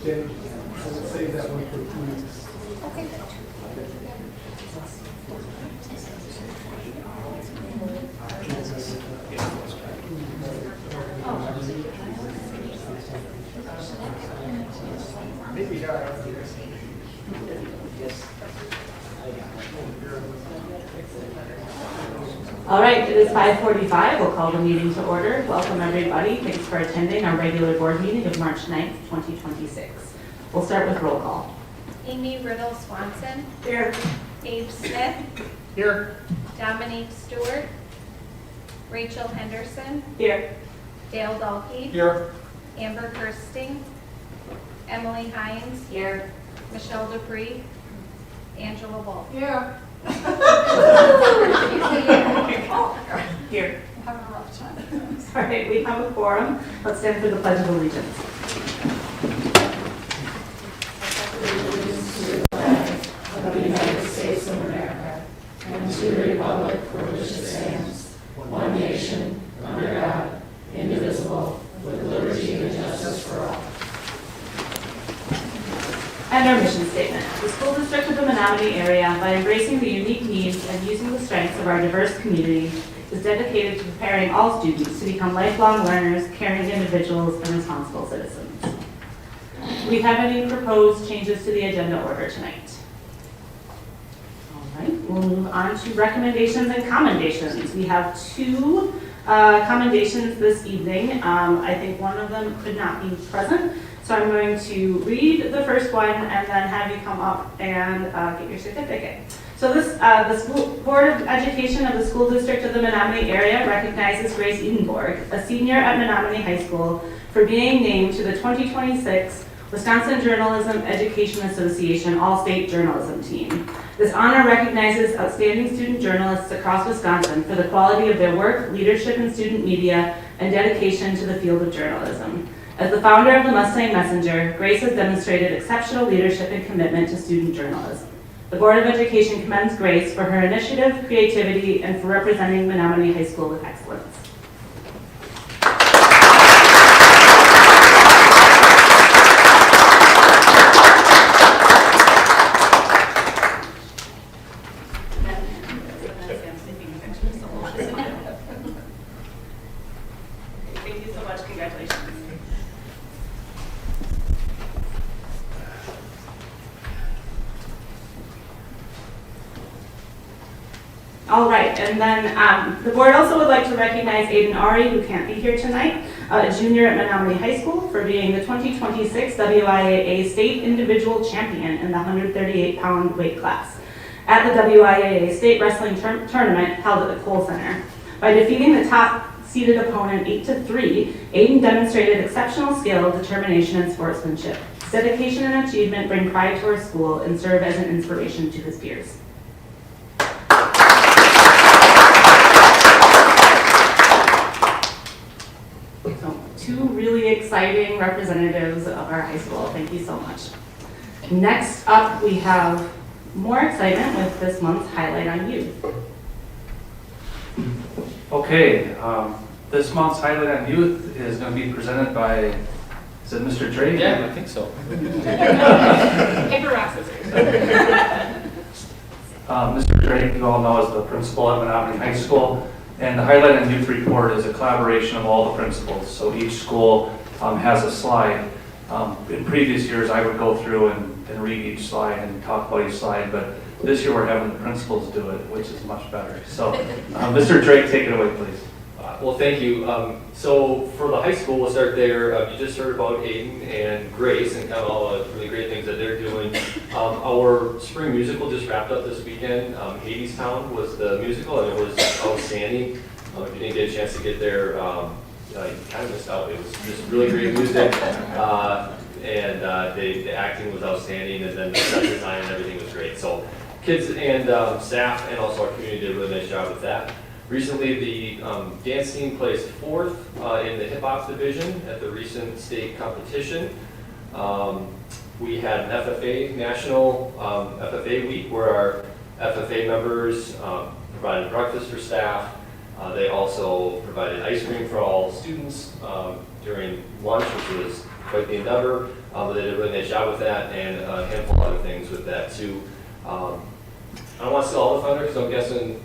Jen, I would save that one for 2 weeks. Okay. Maybe, All right, it is 5:45. We'll call the meeting to order. Welcome, everybody. Thanks for attending our regular board meeting of March 9th, 2026. We'll start with roll call. Amy Riddle Swanson. Here. Abe Smith. Here. Dominique Stewart. Rachel Henderson. Here. Dale Dahlke. Here. Amber Kirsting. Emily Hines. Here. Michelle Dupree. Angela Wolf. Yeah. Here. I'm having a rough time. All right, we have a quorum. Let's stand for the Pledge of Allegiance. Of the United States of America, and to the republic for which it stands, one nation, under God, indivisible, with liberty and justice for all. And our mission statement. The school district of the Menomonie area, by embracing the unique needs and using the strengths of our diverse community, is dedicated to preparing all students to become lifelong learners, caring individuals, and responsible citizens. Do we have any proposed changes to the agenda order tonight? All right, we'll move on to recommendations and commendations. We have two commendations this evening. I think one of them could not be present. So I'm going to read the first one and then have you come up and get your certificate. So this, the School Board of Education of the School District of the Menomonie area recognizes Grace Edenborg, a senior at Menomonie High School, for being named to the 2026 Wisconsin Journalism Education Association All-State Journalism Team. This honor recognizes outstanding student journalists across Wisconsin for the quality of their work, leadership in student media, and dedication to the field of journalism. As the founder of the Mustang Messenger, Grace has demonstrated exceptional leadership and commitment to student journalism. The Board of Education commends Grace for her initiative, creativity, and for representing Menomonie High School with excellence. Thank you so much. Congratulations. All right, and then the board also would like to recognize Aiden Ari, who can't be here tonight, a junior at Menomonie High School, for being the 2026 WIAA State Individual Champion in the 138-pound weight class at the WIAA State Wrestling Tournament held at the Cole Center. By defeating the top-seeded opponent 8-3, Aiden demonstrated exceptional skill, determination, and sportsmanship. His dedication and achievement bring pride to our school and serve as an inspiration to his peers. Two really exciting representatives of our high school. Thank you so much. Next up, we have more excitement with this month's Highlight on Youth. Okay, this month's Highlight on Youth is going to be presented by, is it Mr. Drake? Yeah, I think so. Paper, rock, scissors. Mr. Drake, you all know, is the principal at Menomonie High School. And the Highlight on Youth report is a collaboration of all the principals. So each school has a slide. In previous years, I would go through and read each slide and talk about each slide, but this year we're having the principals do it, which is much better. So Mr. Drake, take it away, please. Well, thank you. So for the high school, we'll start there. You just heard about Aiden and Grace and kind of all the really great things that they're doing. Our spring musical just wrapped up this weekend. Hadestown was the musical, and it was outstanding. If you didn't get a chance to get there, you kind of missed out. It was just really great music, and the acting was outstanding, and then the set design and everything was great. So kids and staff and also our community did a really nice job with that. Recently, the dance team placed 4th in the hip hop division at the recent state competition. We had an FFA National FFA Week where our FFA members provided breakfast for staff. They also provided ice cream for all students during lunch, which was quite the endeavor, but they did a really nice job with that, and a handful of other things with that too. I don't want to steal all the thunder, because I'm guessing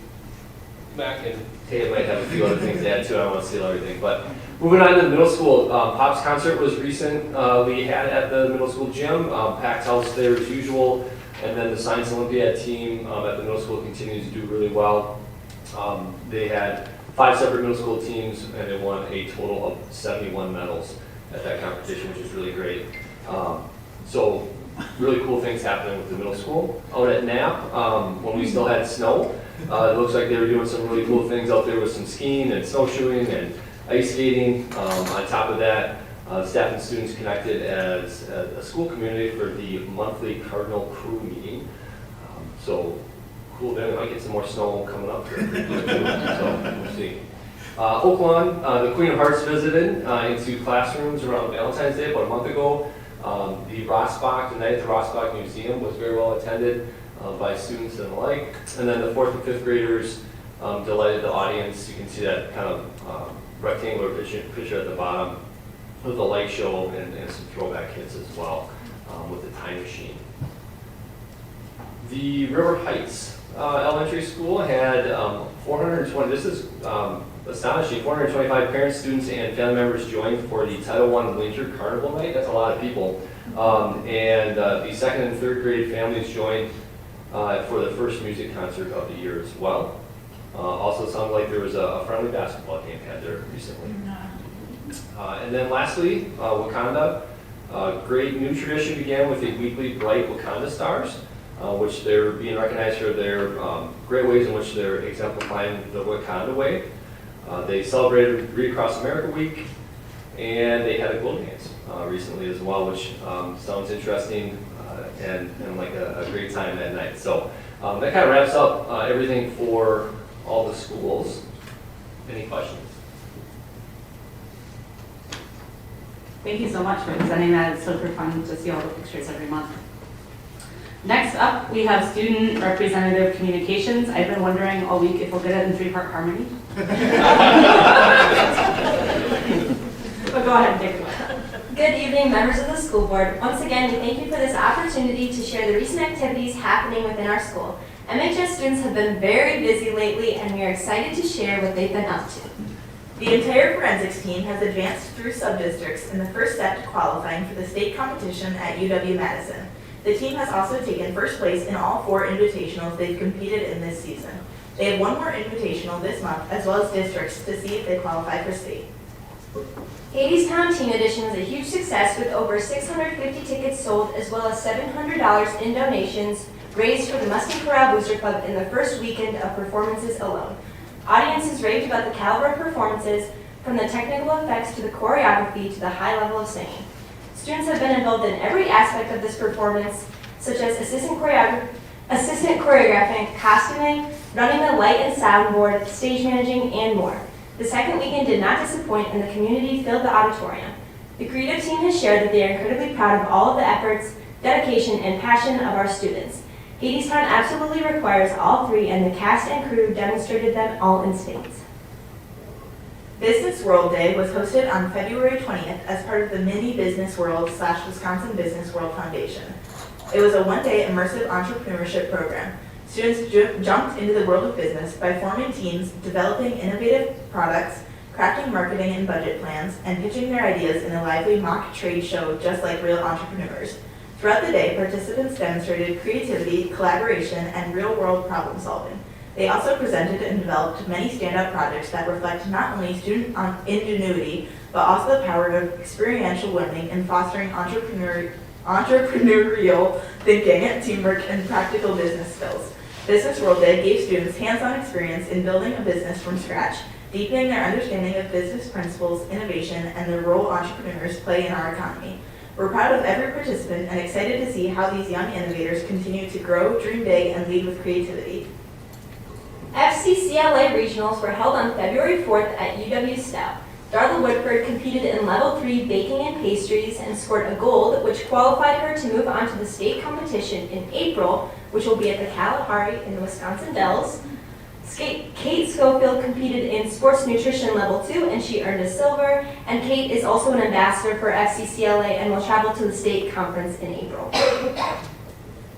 Mac and Taya might have a few other things to add too. I don't want to steal everything, but moving on to the middle school, Pop's concert was recently had at the middle school gym, packed house there as usual, and then the Science Olympiad team at the middle school continues to do really well. They had 5 separate middle school teams, and they won a total of 71 medals at that competition, which is really great. So really cool things happening with the middle school. Out at Knapp, when we still had snow, it looks like they were doing some really cool things out there with some skiing and snowshoeing and ice skating. On top of that, staff and students connected as a school community for the monthly Cardinal Crew meeting. So cool, then we might get some more snow coming up here. So we'll see. Oak Lawn, the Queen of Hearts visited into classrooms around Valentine's Day about a month ago. The Rossbach, the night at the Rossbach Museum was very well attended by students and the like. And then the 4th and 5th graders delighted the audience. You can see that kind of rectangular picture at the bottom with the light show and some throwback hits as well with the time machine. The River Heights Elementary School had 420, this is astonishing, 425 parents, students, and family members joined for the Title I Winter Carnival Night. That's a lot of people. And the 2nd and 3rd grade families joined for the first music concert of the year as well. Also sounds like there was a friendly basketball game had there recently. And then lastly, Wakanda. Great new tradition began with the weekly Bright Wakanda Stars, which they're being recognized for their great ways in which they're exemplifying the Wakanda way. They celebrated Read Across America Week, and they had a glow dance recently as well, which sounds interesting and like a great time that night. So that kind of wraps up everything for all the schools. Any questions? Thank you so much for presenting that. It's super fun to see all the pictures every month. Next up, we have student representative communications. I've been wondering all week if we'll get it in 3-part harmony. But go ahead and take it away. Good evening, members of the school board. Once again, we thank you for this opportunity to share the recent activities happening within our school. MHS students have been very busy lately, and we are excited to share what they've been up to. The entire forensics team has advanced through sub-districts in the first step to qualifying for the state competition at UW-Madison. The team has also taken first place in all 4 invitationals they've competed in this season. They have 1 more invitational this month, as well as districts, to see if they qualify for state. Hadestown Team Edition was a huge success with over 650 tickets sold, as well as $700 in donations raised for the Muskie Corral Booster Club in the first weekend of performances alone. Audiences raved about the caliber of performances, from the technical effects to the choreography to the high level of singing. Students have been involved in every aspect of this performance, such as assistant choreographing, costuming, running the light and soundboard, stage managing, and more. The second weekend did not disappoint, and the community filled the auditorium. The creative team has shared that they are incredibly proud of all of the efforts, dedication, and passion of our students. Hadestown absolutely requires all 3, and the cast and crew demonstrated them all in spades. Business World Day was hosted on February 20th as part of the Mini Business World / Wisconsin Business World Foundation. It was a one-day immersive entrepreneurship program. Students jumped into the world of business by forming teams, developing innovative products, crafting marketing and budget plans, and pitching their ideas in a lively mock trade show just like real entrepreneurs. Throughout the day, participants demonstrated creativity, collaboration, and real-world problem solving. They also presented and developed many stand-up projects that reflect not only student ingenuity, but also the power of experiential learning and fostering entrepreneurial thinking, teamwork, and practical business skills. Business World Day gave students hands-on experience in building a business from scratch, deepening their understanding of business principles, innovation, and the role entrepreneurs play in our economy. We're proud of every participant and excited to see how these young innovators continue to grow, dream big, and lead with creativity. FCCLA regionals were held on February 4th at UW-Stout. Darla Woodford competed in Level 3 baking and pastries and scored a gold, which qualified her to move on to the state competition in April, which will be at the Kalahari in the Wisconsin Dells. Kate Schofield competed in sports nutrition level 2 and she earned a silver. And Kate is also an ambassador for FCCLA and will travel to the state conference in April.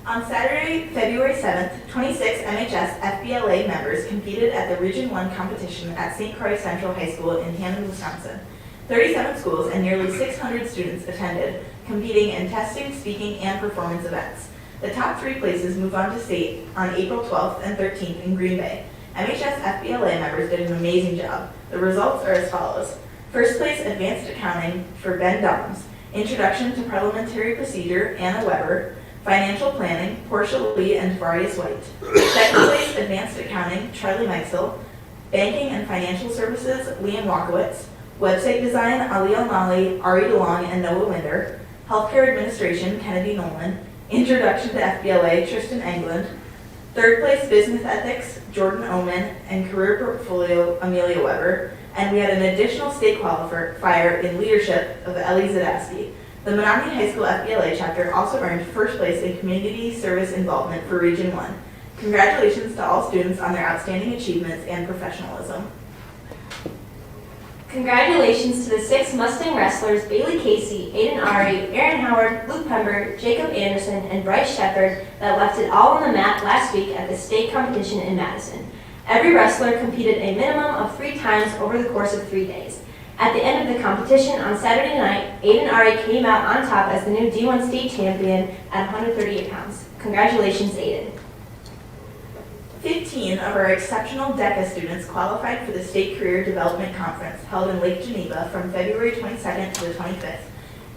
On Saturday, February 7th, 26 MHS FBLA members competed at the Region 1 competition at St. Croix Central High School in Hammond, Wisconsin. 37 schools and nearly 600 students attended, competing in testing, speaking, and performance events. The top 3 places move on to state on April 12th and 13th in Green Bay. MHS FBLA members did an amazing job. The results are as follows. First place, Advanced Accounting for Ben Doms. Introduction to Parliamentary Procedure, Anna Weber. Financial Planning, Portia Lee and Varius White. Second place, Advanced Accounting, Charlie Meisel. Banking and Financial Services, Liam Walkowitz. Website Design, Ali Al-Mali, Ari DeLong, and Noah Winder. Healthcare Administration, Kennedy Nolan. Introduction to FBLA, Tristan England. Third place, Business Ethics, Jordan Oman, and Career Portfolio, Amelia Weber. And we had an additional state qualifier in Leadership of Ellie Zadaski. The Menomonie High School FBLA chapter also earned first place in Community Service Involvement for Region 1. Congratulations to all students on their outstanding achievements and professionalism. Congratulations to the 6 Mustang wrestlers Bailey Casey, Aiden Ari, Aaron Howard, Luke Pember, Jacob Anderson, and Bryce Shepard that left it all on the mat last week at the state competition in Madison. Every wrestler competed a minimum of 3 times over the course of 3 days. At the end of the competition on Saturday night, Aiden Ari came out on top as the new D1 state champion at 138 pounds. Congratulations, Aiden. 15 of our exceptional DECA students qualified for the State Career Development Conference held in Lake Geneva from February 22nd to the 25th.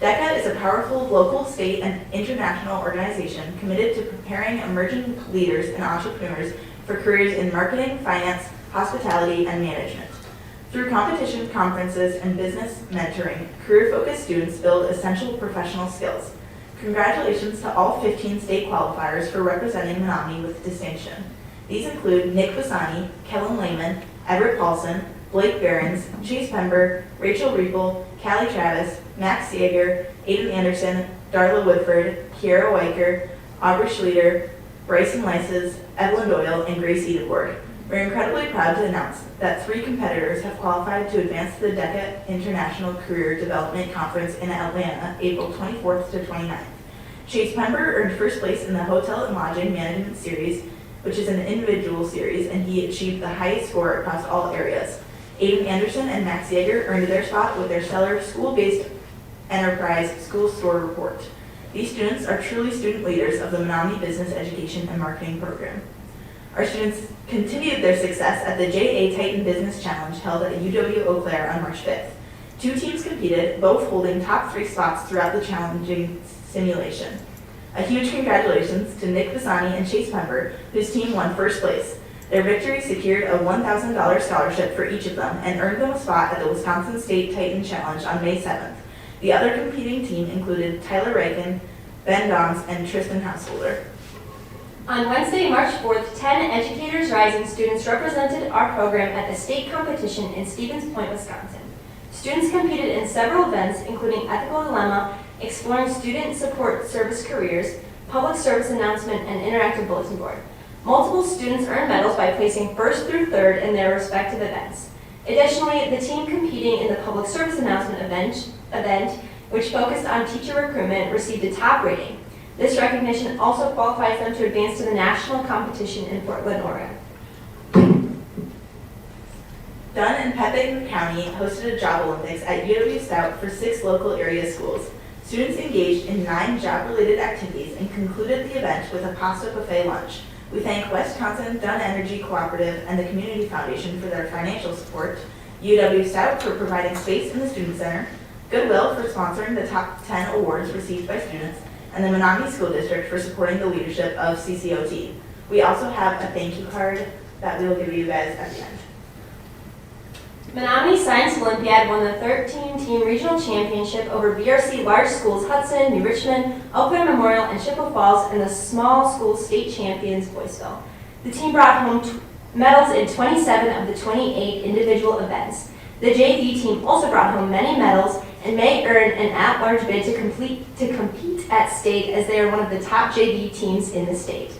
DECA is a powerful local, state, and international organization committed to preparing emerging leaders and entrepreneurs for careers in marketing, finance, hospitality, and management. Through competition, conferences, and business mentoring, career-focused students build essential professional skills. Congratulations to all 15 state qualifiers for representing Menomonie with distinction. These include Nick Bassani, Kellen Lehman, Everett Paulson, Blake Behrens, Chase Pember, Rachel Riepel, Callie Travis, Max Yeager, Aiden Anderson, Darla Woodford, Kiera Weicker, Aubrey Schluter, Bryson Lyses, Evelyn Doyle, and Grace Edebord. We're incredibly proud to announce that 3 competitors have qualified to advance to the DECA International Career Development Conference in Atlanta, April 24th to 29th. Chase Pember earned first place in the Hotel and Lodging Management Series, which is an individual series, and he achieved the highest score across all areas. Aiden Anderson and Max Yeager earned their spot with their stellar school-based enterprise school store report. These students are truly student leaders of the Menomonie Business Education and Marketing Program. Our students continued their success at the JA Titan Business Challenge held at UW Eau Claire on March 5th. 2 teams competed, both holding top 3 spots throughout the challenging simulation. A huge congratulations to Nick Bassani and Chase Pember, whose team won first place. Their victory secured a $1,000 scholarship for each of them and earned them a spot at the Wisconsin State Titan Challenge on May 7th. The other competing team included Tyler Reichen, Ben Doms, and Tristan Householder. On Wednesday, March 4th, 10 Educators Rising students represented our program at the state competition in Stevens Point, Wisconsin. Students competed in several events, including Ethical Dilemma, Exploring Student Support Service Careers, Public Service Announcement, and Interactive Bulletin Board. Multiple students earned medals by placing first through third in their respective events. Additionally, the team competing in the Public Service Announcement event, which focused on teacher recruitment, received a top rating. This recognition also qualifies them to advance to the national competition in Portland, Oregon. Dunn and Pepin County hosted a job Olympics at UW Stout for 6 local area schools. Students engaged in 9 job-related activities and concluded the event with a pasta buffet lunch. We thank Wisconsin Dunn Energy Cooperative and the Community Foundation for their financial support, UW Stout for providing space in the Student Center, Goodwill for sponsoring the top 10 awards received by students, and the Menomonie School District for supporting the leadership of CCOT. We also have a thank you card that we will give you guys at the end. Menomonie Science Olympiad won the 13-team regional championship over BRC Large Schools Hudson, New Richmond, Eau Claire Memorial, and Chippewa Falls, and the Small School State Champions Boyceville. The team brought home medals in 27 of the 28 individual events. The JV team also brought home many medals and may earn an at-large bid to compete at state, as they are one of the top JV teams in the state.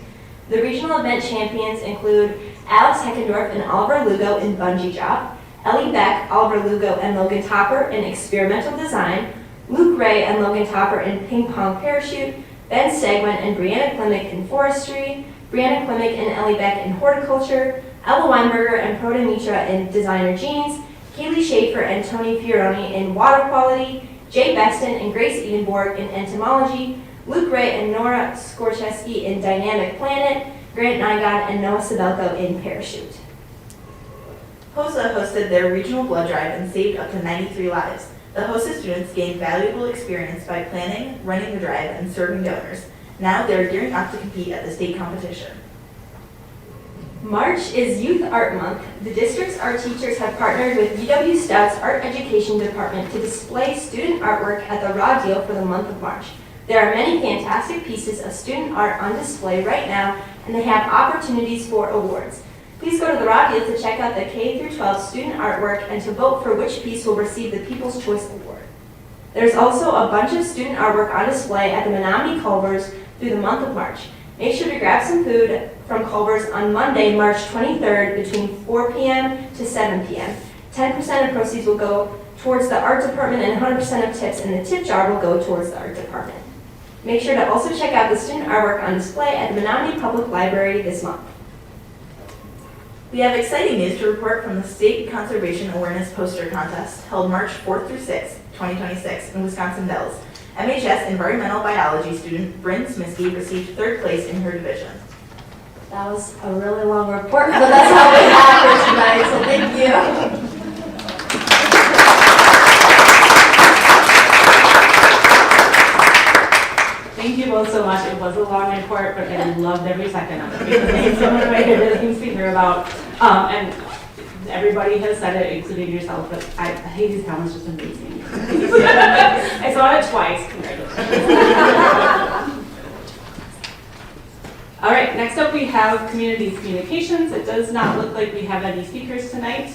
The regional event champions include Alex Heckendorf and Oliver Lugo in bungee drop, Ellie Beck, Oliver Lugo, and Logan Topper in experimental design, Luke Ray and Logan Topper in ping pong parachute, Ben Stegman and Brianna Klimek in forestry, Brianna Klimek and Ellie Beck in horticulture, Ella Weinberger and Proda Mitra in designer jeans, Kaylee Schaefer and Tony Fioroni in water quality, Jay Beston and Grace Edenborg in entomology, Luke Ray and Nora Skorcheski in dynamic planet, Grant Nygaard and Noah Sabelko in parachute. HOSA hosted their regional blood drive and saved up to 93 lives. The HOSA students gained valuable experience by planning, running the drive, and serving donors. Now they're gearing up to compete at the state competition. March is Youth Art Month. The district's art teachers have partnered with UW Stout's Art Education Department to display student artwork at the Raw Deal for the month of March. There are many fantastic pieces of student art on display right now, and they have opportunities for awards. Please go to the Raw Deal to check out the K-12 student artwork and to vote for which piece will receive the People's Choice Award. There's also a bunch of student artwork on display at the Menomonie Culvers through the month of March. Make sure to grab some food from Culver's on Monday, March 23rd between 4 p.m. to 7 p.m. 10% of proceeds will go towards the art department and 100% of tips in the tip jar will go towards the art department. Make sure to also check out the student artwork on display at the Menomonie Public Library this month. We have exciting news to report from the State Conservation Awareness Poster Contest held March 4th through 6th, 2026 in Wisconsin Dells. MHS Environmental Biology student Bryn Smiskey received 3rd place in her division. That was a really long report, but that's all we have for tonight, so thank you. Thank you both so much. It was a long report, but I loved every second of it because it's so much way things to hear about. And everybody has said it, including yourself, but Hades Town was just amazing. I saw it twice. Congratulations. All right, next up we have community communications. It does not look like we have any speakers tonight.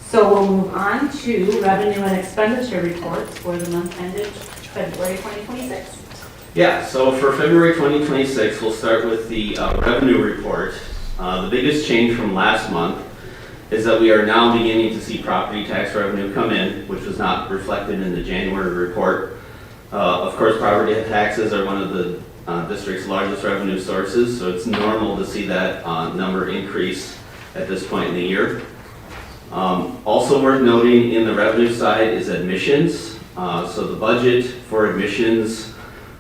So we'll move on to revenue and expenditure reports for the month ended February 2026. Yeah, so for February 2026, we'll start with the revenue report. The biggest change from last month is that we are now beginning to see property tax revenue come in, which was not reflected in the January report. Of course, property taxes are one of the district's largest revenue sources, so it's normal to see that number increase at this point in the year. Also worth noting in the revenue side is admissions. So the budget for admissions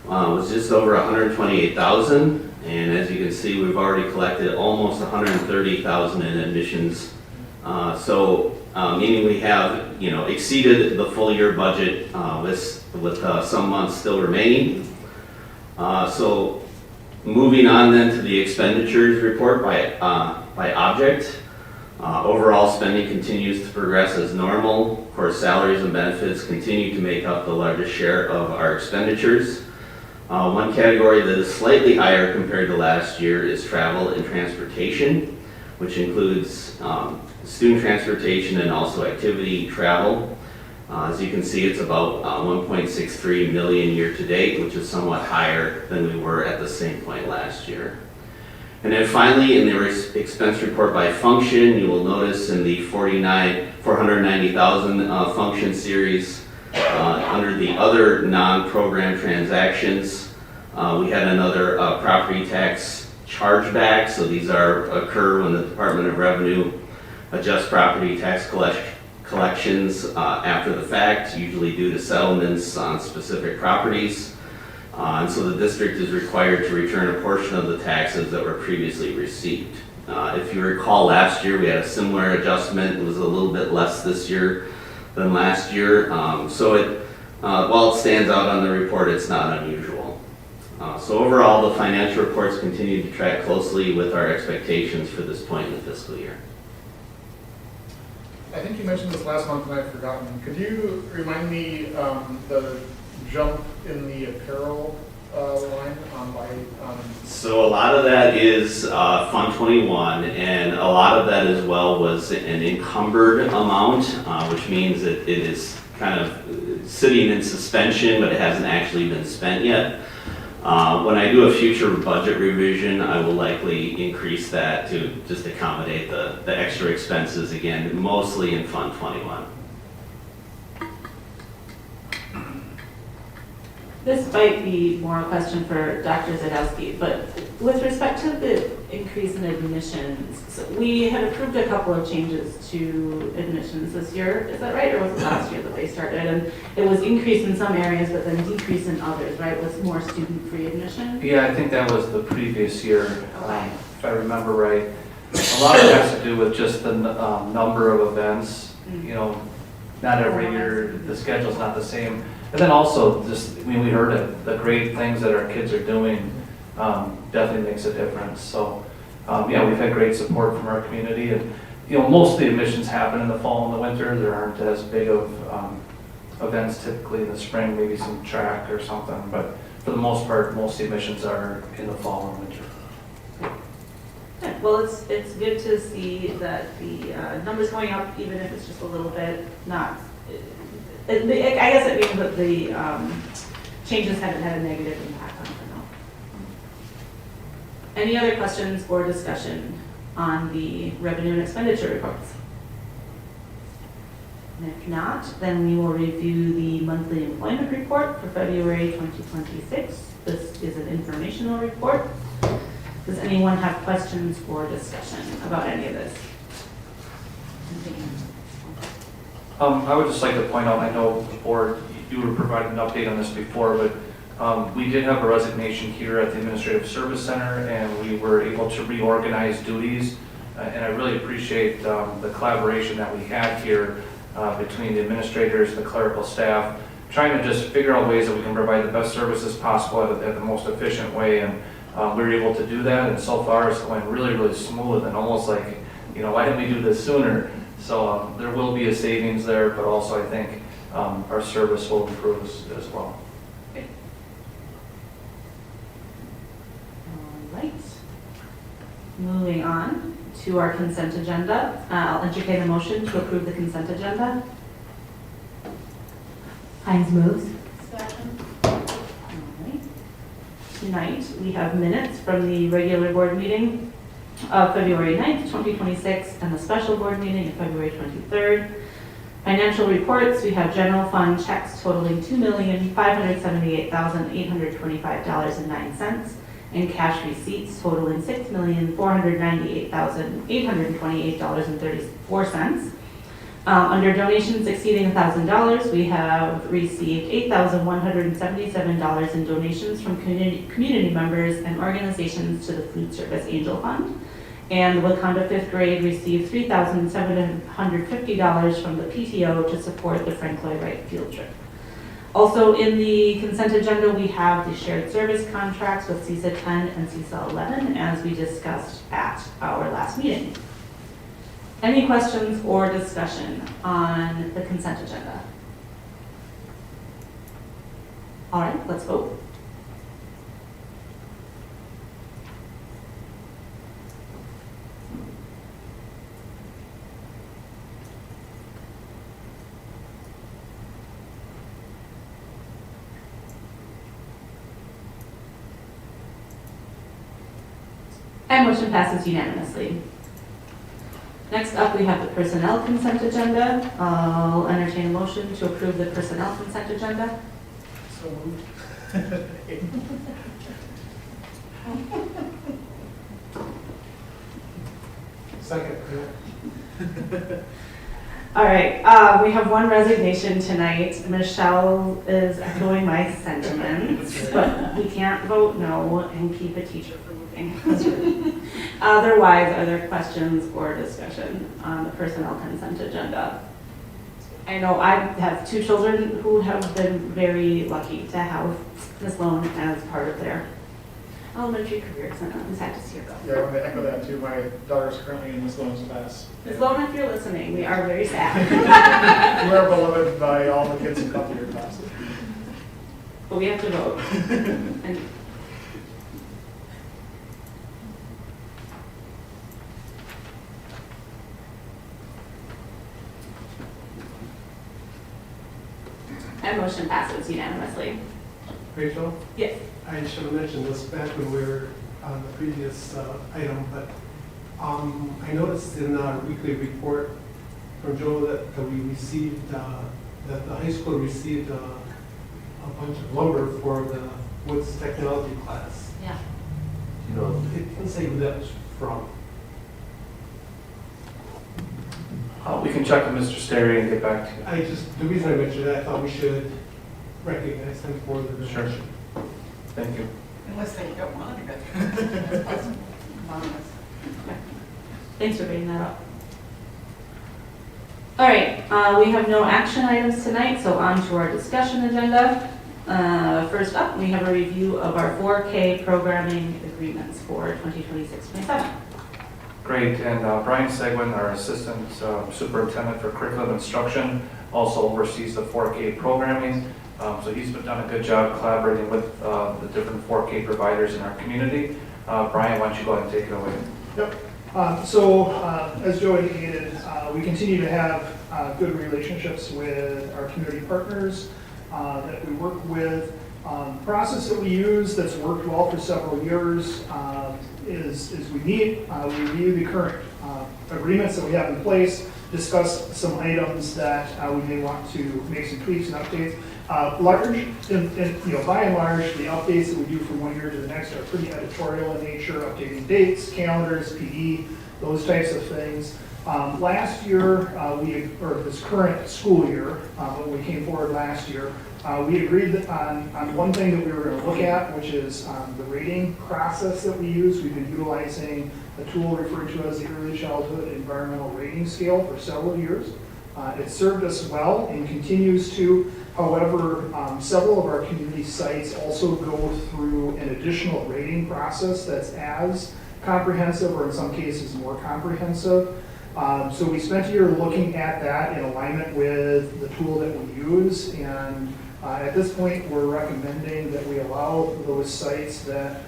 was just over $128,000, and as you can see, we've already collected almost $130,000 in admissions. Meaning we have, exceeded the full year budget with some months still remaining. So moving on then to the expenditures report by object. Overall spending continues to progress as normal. Of course, salaries and benefits continue to make up the largest share of our expenditures. One category that is slightly higher compared to last year is travel and transportation, which includes student transportation and also activity travel. As you can see, it's about 1.63 million year to date, which is somewhat higher than we were at the same point last year. And then finally, in the expense report by function, you will notice in the 490,000 function series, under the other non-program transactions, we had another property tax chargeback. So these occur when the Department of Revenue adjusts property tax collections after the fact, usually due to settlements on specific properties. And so the district is required to return a portion of the taxes that were previously received. If you recall, last year we had a similar adjustment. It was a little bit less this year than last year. While it stands out on the report, it's not unusual. So overall, the financial reports continue to track closely with our expectations for this point in the fiscal year. I think you mentioned this last month and I've forgotten. Could you remind me the jump in the apparel line So a lot of that is Fund 21, and a lot of that as well was an encumbered amount, which means that it is kind of sitting in suspension, but it hasn't actually been spent yet. When I do a future budget revision, I will likely increase that to just accommodate the extra expenses again, mostly in Fund 21. This might be more a question for Dr. Zadowski, but with respect to the increase in admissions, so we had approved a couple of changes to admissions this year. Is that right? Or was it last year that they started? And it was increase in some areas, but then decrease in others, right? With more student-free admission? Yeah, I think that was the previous year, Okay. if I remember right. A lot of it has to do with just the number of events. You know, not every year, the schedule's not the same. And then also, just, I mean, we heard it, the great things that our kids are doing definitely makes a difference. So, yeah, we've had great support from our community. And, you know, most of the admissions happen in the fall and the winter. There aren't as big of events typically in the spring, maybe some track or something. But for the most part, most of the admissions are in the fall and winter. Yeah, well, it's good to see that the numbers going up, even if it's just a little bit, not, I guess it means that the changes haven't had a negative impact on it, no. Any other questions or discussion on the revenue and expenditure reports? And if not, then we will review the monthly employment report for February 2026. This is an informational report. Does anyone have questions or discussion about any of this? I would just like to point out, I know the board, you were providing an update on this before, but we did have a resignation here at the Administrative Service Center, and we were able to reorganize duties. And I really appreciate the collaboration that we had here between the administrators, the clerical staff, trying to just figure out ways that we can provide the best services possible at the most efficient way. And we were able to do that, and so far it's going really, really smooth, and almost like, you know, why didn't we do this sooner? So there will be a savings there, but also I think our service will improve as well. All right. Moving on to our consent agenda. I'll entertain a motion to approve the consent agenda. Hines moves. Second. All right. Tonight, we have minutes from the regular board meeting of February 9th, 2026, and the special board meeting of February 23rd. Financial reports, we have general fund checks totaling $2,578,825.09, and cash receipts totaling $6,498,828.34. Under donations exceeding $1,000, we have received $8,177 in donations from community members and organizations to the Food Service Angel Fund. And the Wakanda 5th grade received $3,750 from the PTO to support the Frank Lloyd Wright field trip. Also in the consent agenda, we have the shared service contracts with CISA 10 and CISA 11, as we discussed at our last meeting. Any questions or discussion on the consent agenda? All right, let's vote. And motion passes unanimously. Next up, we have the personnel consent agenda. I'll entertain a motion to approve the personnel consent agenda. So moved. Second. All right, we have one resignation tonight. Michelle is echoing my sentiments, but we can't vote no and keep a teacher from moving. Otherwise, are there questions or discussion on the personnel consent agenda? I know I have two children who have been very lucky to have Ms. Lone as part of their elementary careers, and I'm sad to see her go. Yeah, I want to echo that too. My daughter's currently in Ms. Lone's class. Ms. Lone, if you're listening, we are very sad. You are beloved by all the kids who come to your class. But we have to vote. And and motion passes unanimously. Rachel, Yes. I should have mentioned this back when we were on the previous item, but I noticed in our weekly report from Joe that we received, that the high school received a bunch of lumber for the Woods Technology class. Yeah. You know, it didn't say who that was from. We can check with Mr. Sterry and get back to you. The reason I mentioned that, I thought we should recognize them for the Sure. donation. Thank you. Unless they don't want to get anonymous. Thanks for bringing that up. All right, we have no action items tonight, so on to our discussion agenda. First up, we have a review of our 4K programming agreements for 2026-27. Great, and Brian Seguin, our Assistant Superintendent for Curriculum Instruction, also oversees the 4K programming. So he's done a good job collaborating with the different 4K providers in our community. Brian, why don't you go ahead and take it away? Yep. So as Joe indicated, we continue to have good relationships with our community partners that we work with. The process that we use that's worked well for several years is we meet, we review the current agreements that we have in place, discuss some items that we may want to make some tweaks and updates. By and large, the updates that we do from one year to the next are pretty editorial in nature, updating dates, calendars, PD, those types of things. Last year, or this current school year, when we came forward last year, we agreed on one thing that we were going to look at, which is the rating process that we use. We've been utilizing a tool referred to as the Early Childhood Environmental Rating Scale for several years. It served us well and continues to. However, several of our community sites also go through an additional rating process that's as comprehensive, or in some cases more comprehensive. So we spent a year looking at that in alignment with the tool that we use, and at this point we're recommending that we allow those sites that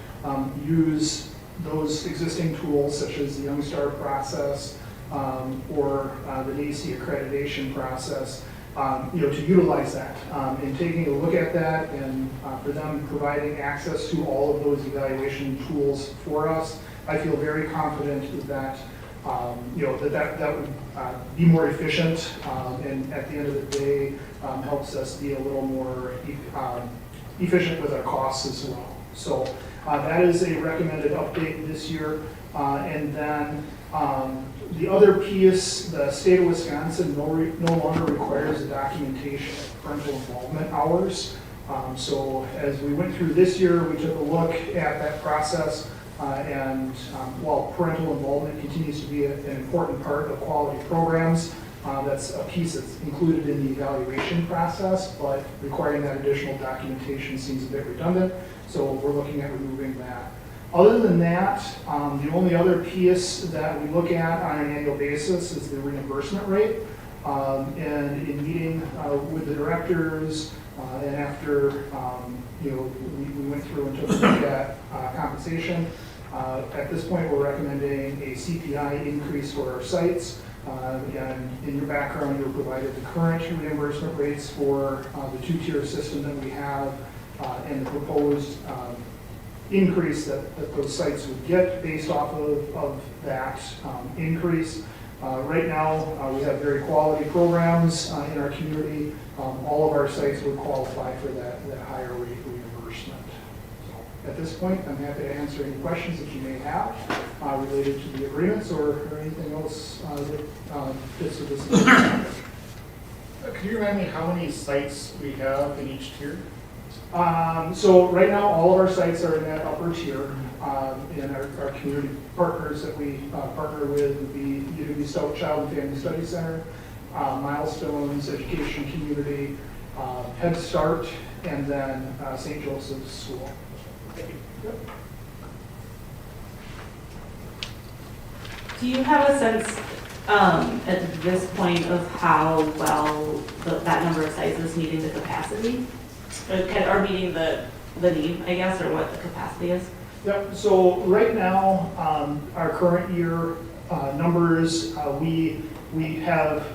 use those existing tools such as the Youngstar process or the NACE accreditation process to utilize that and taking a look at that, and for them providing access to all of those evaluation tools for us. I feel very confident that that would be more efficient and at the end of the day helps us be a little more efficient with our costs as well. So that is a recommended update this year. And then the other piece, the state of Wisconsin no longer requires the documentation of parental involvement hours. So as we went through this year, we took a look at that process. And while parental involvement continues to be an important part of quality programs, that's a piece that's included in the evaluation process, but requiring that additional documentation seems a bit redundant, so we're looking at removing that. Other than that, the only other piece that we look at on an annual basis is the reimbursement rate. And in meeting with the directors and after we went through and took a look at compensation, at this point we're recommending a CPI increase for our sites. Again, in your background, you were provided the current reimbursement rates for the two-tier system that we have and the proposed increase that those sites would get based off of that increase. Right now, we have very quality programs in our community. All of our sites would qualify for that higher rate reimbursement. So at this point, I'm happy to answer any questions that you may have related to the agreements or anything else that fits with this. Could you remind me how many sites we have in each tier? So right now, all of our sites are in that upper tier, and our community partners that we partner with would be UW Stout Child and Family Study Center, Milestones Education Community, Head Start, and then St. Joseph's School. Thank you. Yep. Do you have a sense at this point of how well that number of sites is meeting the capacity? Or meeting the need, I guess, or what the capacity is? Yep, so right now, our current year numbers, we have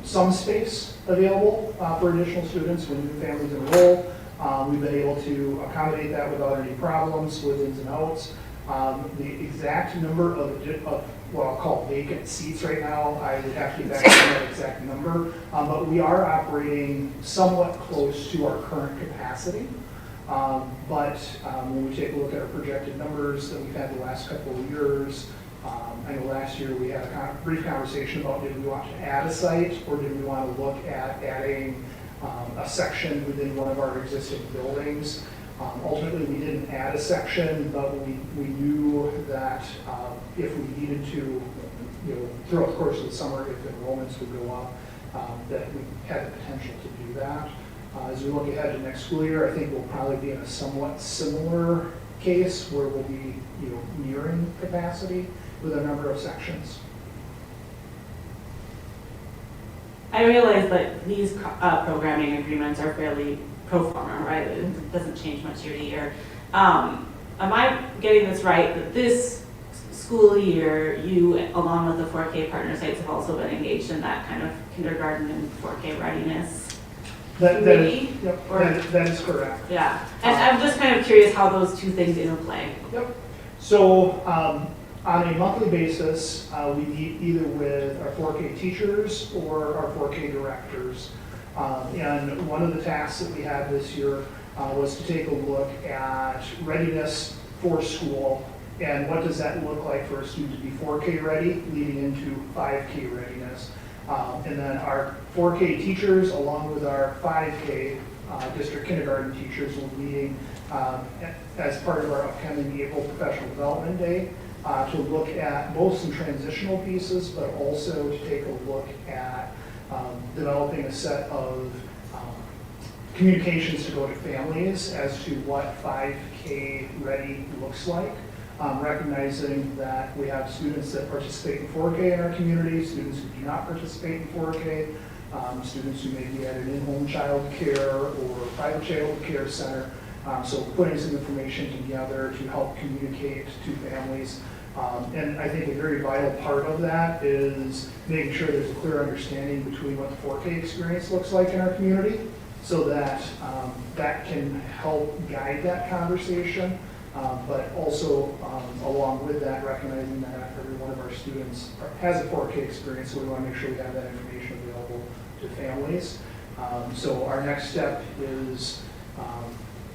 some space available for additional students when new families enroll. We've been able to accommodate that without any problems with ins and outs. The exact number of what I'll call vacant seats right now, I would have to get back to that exact number, but we are operating somewhat close to our current capacity. But when we take a look at our projected numbers that we've had the last couple of years, I know last year we had a brief conversation about did we want to add a site or did we want to look at adding a section within one of our existing buildings. Ultimately, we didn't add a section, but we knew that if we needed to, throughout the course of the summer, if enrollments would go up, that we had the potential to do that. As we look ahead to next school year, I think we'll probably be in a somewhat similar case where we'll be, nearing capacity with a number of sections. I realize that these programming agreements are fairly pro forma, right? It doesn't change much year to year. Am I getting this right, that this school year, you, along with the 4K partner sites, have also been engaged in that kind of kindergarten and 4K readiness? That committee? that is correct. Yeah, and I'm just kind of curious how those two things interplay. Yep. So on a monthly basis, we meet either with our 4K teachers or our 4K directors. And one of the tasks that we had this year was to take a look at readiness for school and what does that look like for a student to be 4K ready leading into 5K readiness. And then our 4K teachers, along with our 5K district kindergarten teachers, will be meeting as part of our upcoming April Professional Development Day to look at both some transitional pieces, but also to take a look at developing a set of communications to go to families as to what 5K ready looks like. Recognizing that we have students that participate in 4K in our community, students who do not participate in 4K, students who may be at an in-home child care or private child care center. So putting some information together to help communicate to families. And I think a very vital part of that is making sure there's a clear understanding between what the 4K experience looks like in our community so that that can help guide that conversation. But also, along with that, recognizing that every one of our students has a 4K experience, so we want to make sure we have that information available to families. So our next step is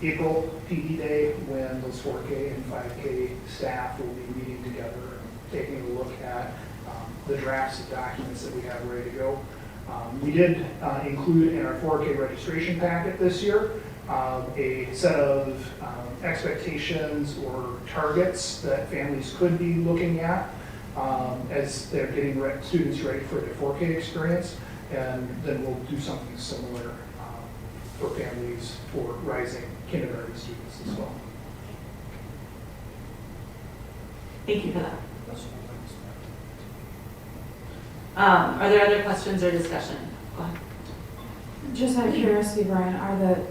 April PD Day, when those 4K and 5K staff will be meeting together and taking a look at the drafts of documents that we have ready to go. We did include in our 4K registration packet this year a set of expectations or targets that families could be looking at as they're getting students ready for their 4K experience, and then we'll do something similar for families for rising kindergarten students as well. Thank you for that. Are there other questions or discussion? Go ahead. Just out of curiosity, Brian, are the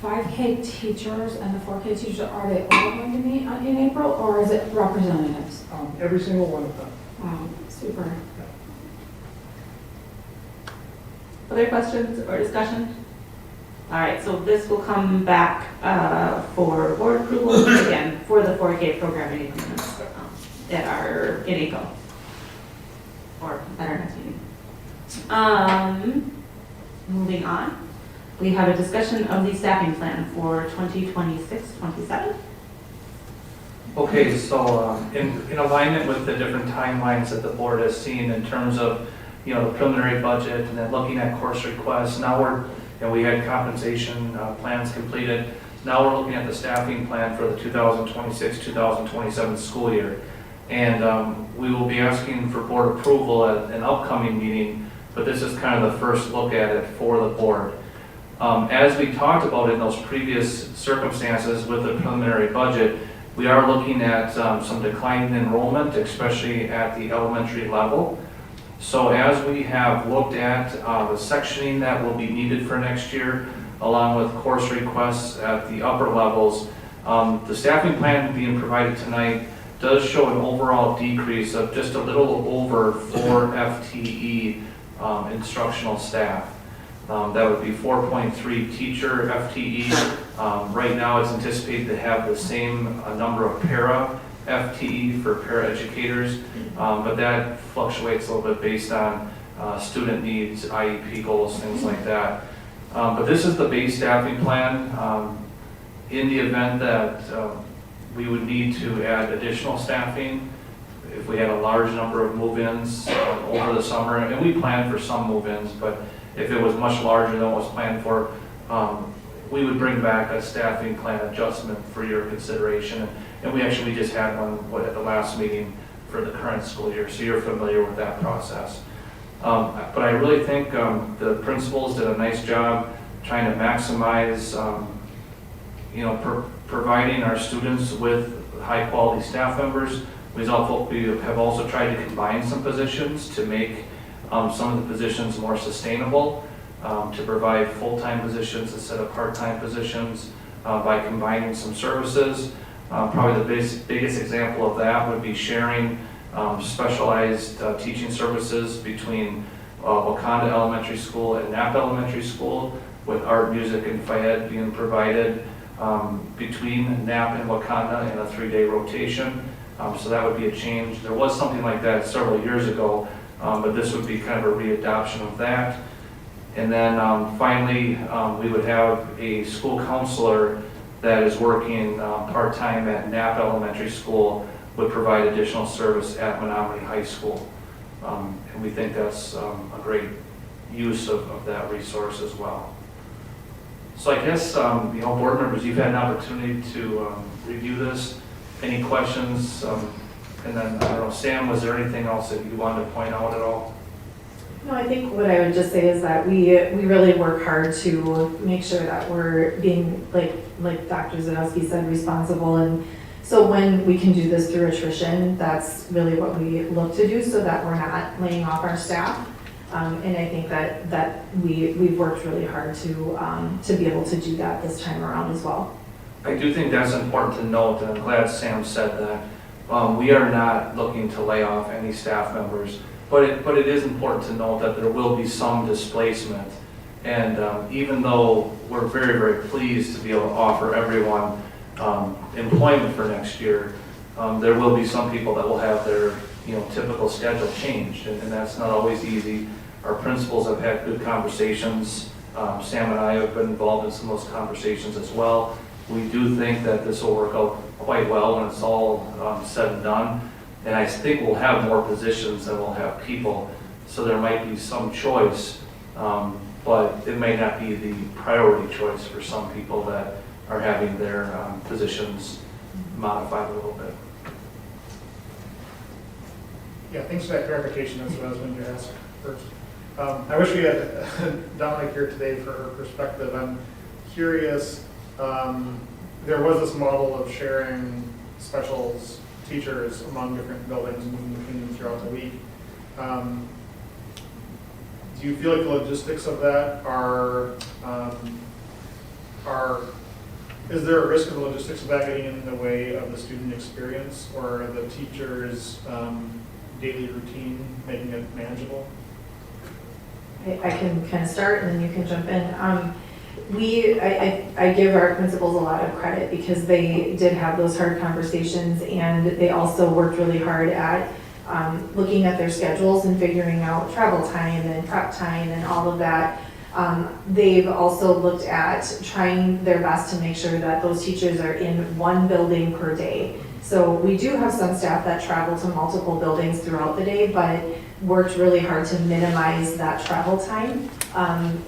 5K teachers and the 4K teachers, are they all going to meet in April, or is it representatives? Every single one of them. Wow, super. Other questions or discussion? All right, so this will come back for board approval again for the 4K programming agreements that are in April or at our next meeting. Moving on, we have a discussion of the staffing plan for 2026-27. Okay, so in alignment with the different timelines that the board has seen in terms of, the preliminary budget and then looking at course requests, now we had compensation plans completed. Now we're looking at the staffing plan for the 2026-2027 school year. And we will be asking for board approval at an upcoming meeting, but this is kind of the first look at it for the board. As we talked about in those previous circumstances with the preliminary budget, we are looking at some declining enrollment, especially at the elementary level. So as we have looked at the sectioning that will be needed for next year, along with course requests at the upper levels, the staffing plan being provided tonight does show an overall decrease of just a little over 4 FTE instructional staff. That would be 4.3 teacher FTE. Right now, it's anticipated to have the same number of para FTE for paraeducators, but that fluctuates a little bit based on student needs, IEP goals, things like that. But this is the base staffing plan. In the event that we would need to add additional staffing, if we had a large number of move-ins over the summer, and we planned for some move-ins, but if it was much larger than what was planned for, we would bring back a staffing plan adjustment for your consideration. And we actually just had one at the last meeting for the current school year, so you're familiar with that process. But I really think the principals did a nice job trying to maximize, providing our students with high-quality staff members. We have also tried to combine some positions to make some of the positions more sustainable, to provide full-time positions instead of part-time positions by combining some services. Probably the biggest example of that would be sharing specialized teaching services between Wakanda Elementary School and Knapp Elementary School, with art, music, and Fayette being provided between Knapp and Wakanda in a 3-day rotation. So that would be a change. There was something like that several years ago, but this would be kind of a readoption of that. And then finally, we would have a school counselor that is working part-time at Knapp Elementary School, would provide additional service at Menomonie High School. And we think that's a great use of that resource as well. So I guess, board members, you've had an opportunity to review this. Any questions? And then, I don't know, Sam, was there anything else that you wanted to point out at all? No, I think what I would just say is that we really work hard to make sure that we're being, like Dr. Zadowski said, responsible. And so when we can do this through attrition, that's really what we look to do, so that we're not laying off our staff. And I think that we've worked really hard to be able to do that this time around as well. I do think that's important to note, and I'm glad Sam said that. We are not looking to lay off any staff members, but it is important to note that there will be some displacement. And even though we're very, very pleased to be able to offer everyone employment for next year, there will be some people that will have their typical schedule changed, and that's not always easy. Our principals have had good conversations. Sam and I have been involved in some of those conversations as well. We do think that this will work out quite well when it's all said and done. And I think we'll have more positions than we'll have people. So there might be some choice, but it may not be the priority choice for some people that are having their positions modified a little bit. Yeah, thanks for that clarification. That's what I was going to ask first. I wish we had Dominic here today for her perspective. I'm curious, there was this model of sharing specials teachers among different buildings and moving between them throughout the week. Do you feel like the logistics of that is there a risk of the logistics of that getting in the way of the student experience, or the teacher's daily routine making it manageable? I can kind of start and then you can jump in. I give our principals a lot of credit because they did have those hard conversations, and they also worked really hard at looking at their schedules and figuring out travel time and prep time and all of that. They've also looked at trying their best to make sure that those teachers are in one building per day. So we do have some staff that travel to multiple buildings throughout the day, but worked really hard to minimize that travel time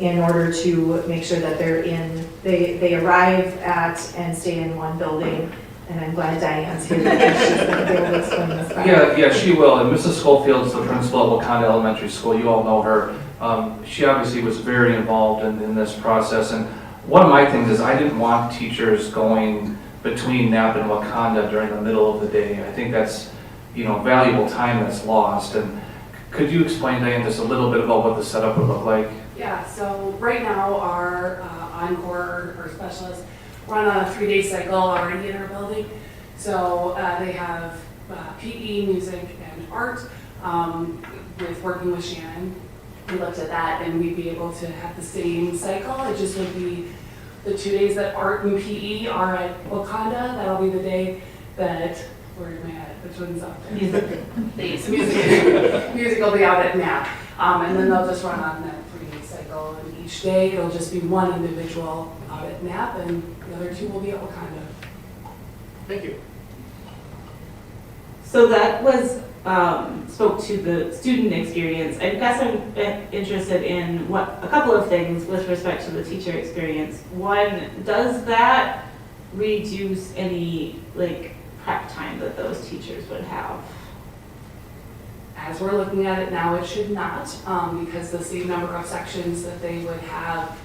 in order to make sure that they arrive at and stay in one building. And I'm glad Diane's here because she's going to be able to explain this better. Yeah, she will. And Mrs. Schofield's the principal at Wakanda Elementary School. You all know her. She obviously was very involved in this process. And one of my things is I didn't want teachers going between Knapp and Wakanda during the middle of the day. I think that's, valuable time that's lost. And could you explain, Diane, just a little bit about what the setup would look like? Yeah, so right now our Encore or specialists run on a 3-day cycle already in our building. So they have PE, music, and art with working with Shannon. we looked at that and we'd be able to have the same cycle. It just would be the 2 days that art and PE are at Wakanda. That'll be the day that, where am I at? Which one's up there? Music will be out at NAP. And then they'll just run on that 3-day cycle. And each day it'll just be one individual out at NAP and the other 2 will be at Wakanda. Thank you. So that was, spoke to the student experience. I guess I'm interested in a couple of things with respect to the teacher experience. One, does that reduce any prep time that those teachers would have? As we're looking at it now, it should not, because the same number of sections that they would have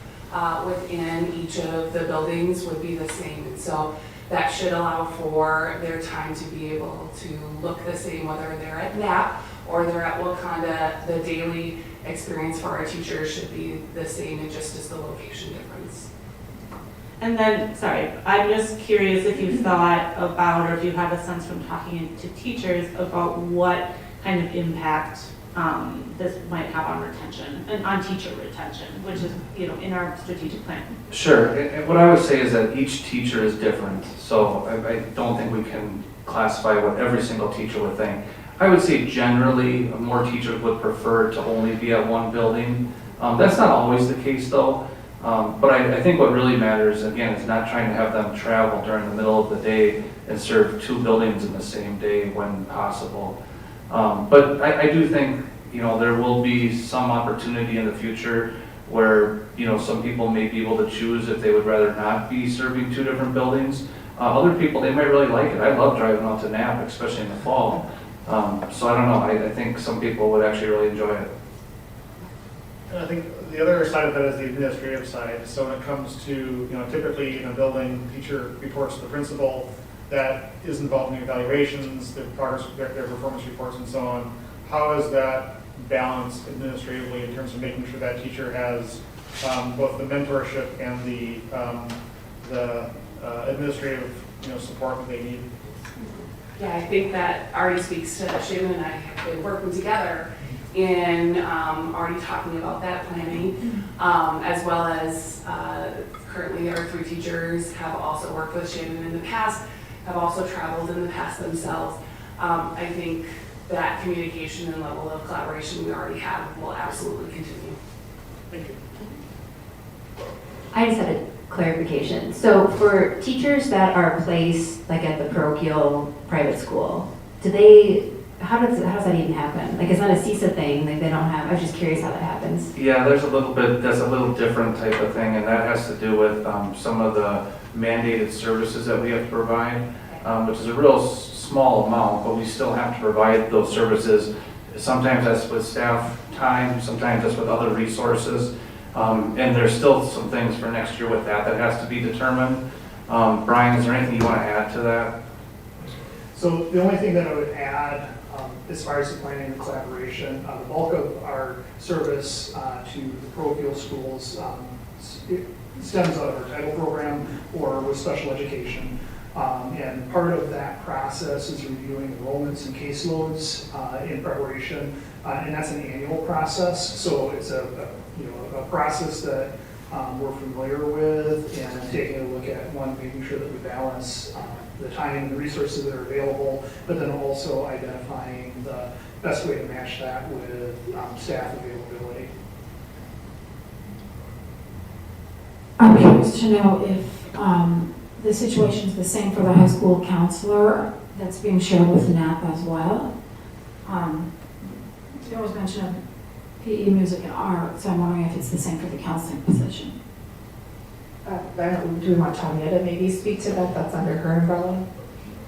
within each of the buildings would be the same. And so that should allow for their time to be able to look the same, whether they're at NAP or they're at Wakanda. The daily experience for our teachers should be the same, and just as the location difference. And then, sorry, I'm just curious if you've thought about, or if you have a sense from talking to teachers about what kind of impact this might have on retention and on teacher retention, which is, in our strategic plan. Sure, and what I would say is that each teacher is different, so I don't think we can classify what every single teacher would think. I would say generally, more teachers would prefer to only be at one building. That's not always the case though, but I think what really matters, again, is not trying to have them travel during the middle of the day and serve 2 buildings in the same day when possible. But I do think, there will be some opportunity in the future where, some people may be able to choose if they would rather not be serving 2 different buildings. Other people, they might really like it. I love driving out to Nap, especially in the fall. So I don't know, I think some people would actually really enjoy it. And I think the other side of that is the administrative side. So when it comes to, typically in a building, teacher reports to the principal, that is involved in evaluations, their progress, their performance reports and so on. How is that balanced administratively in terms of making sure that teacher has both the mentorship and the administrative support that they need? Yeah, I think that already speaks to Shannon and I have been working together in already talking about that planning, as well as currently our 3 teachers have also worked with Shannon in the past, have also traveled in the past themselves. I think that communication and level of collaboration we already have will absolutely continue. Thank you. I just had a clarification. So for teachers that are placed at the parochial private school, how does that even happen? It's not a CISA thing, they don't have, I was just curious how that happens. Yeah, that's a little different type of thing, and that has to do with some of the mandated services that we have to provide, which is a real small amount, but we still have to provide those services. Sometimes that's with staff time, sometimes that's with other resources, and there's still some things for next year with that has to be determined. Brian, is there anything you want to add to that? So the only thing that I would add, as far as the planning and collaboration, the bulk of our service to the parochial schools stems out of our title program or with special education. And part of that process is reviewing enrollments and caseloads in preparation, and that's an annual process. So it's a process that we're familiar with, and taking a look at making sure that we balance the time and the resources that are available, but then also identifying the best way to match that with staff availability. I'm curious to know if the situation is the same for the high school counselor that's being shared with NAP as well. There was mention of PE, music, and art, so I'm wondering if it's the same for the counseling position. Do we want Tanya to maybe speak to that? That's under her umbrella.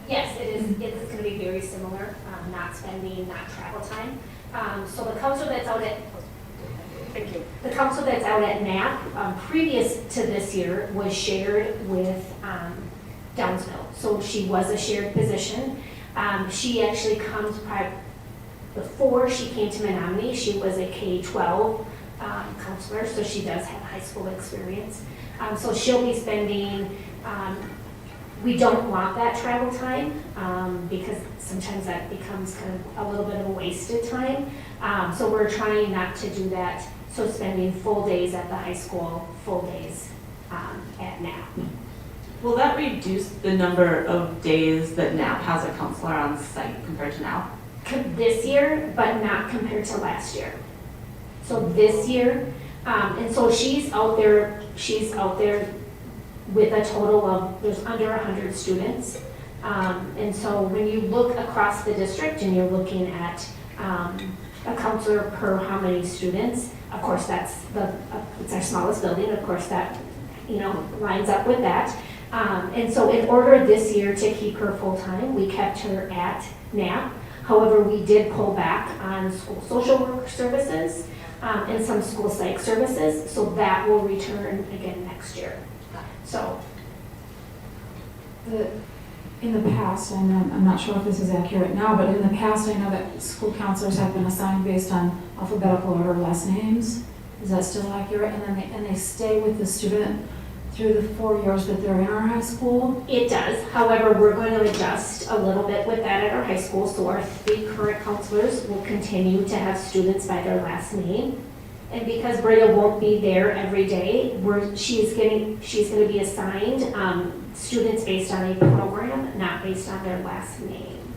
Yes, it is going to be very similar, not spending, not travel time. So the counselor that's out at, thank you. The counselor that's out at NAP, previous to this year, was shared with Downsville. So she was a shared position. She actually comes before she came to Menomonie, she was a K-12 counselor, so she does have high school experience. So she'll be spending We don't want that travel time, because sometimes that becomes kind of a little bit of a wasted time. So we're trying not to do that, so spending full days at the high school, full days at NAP. Will that reduce the number of days that NAP has a counselor on site compared to now? This year, but not compared to last year. So this year, and so she's out there with a total of, there's under 100 students. And so when you look across the district and you're looking at a counselor per how many students, of course that's it's our smallest building, of course that, lines up with that. And so in order this year to keep her full-time, we kept her at NAP. However, we did pull back on school social work services and some school psych services, so that will return again next year. So. In the past, and I'm not sure if this is accurate now, but in the past, I know that school counselors have been assigned based on alphabetical order of last names. Is that still accurate? And then they stay with the student through the 4 years that they're in our high school? It does. However, we're going to adjust a little bit with that at our high school. So our 3 current counselors will continue to have students by their last name. And because Brita won't be there every day, she's going to be assigned students based on a program, not based on their last name.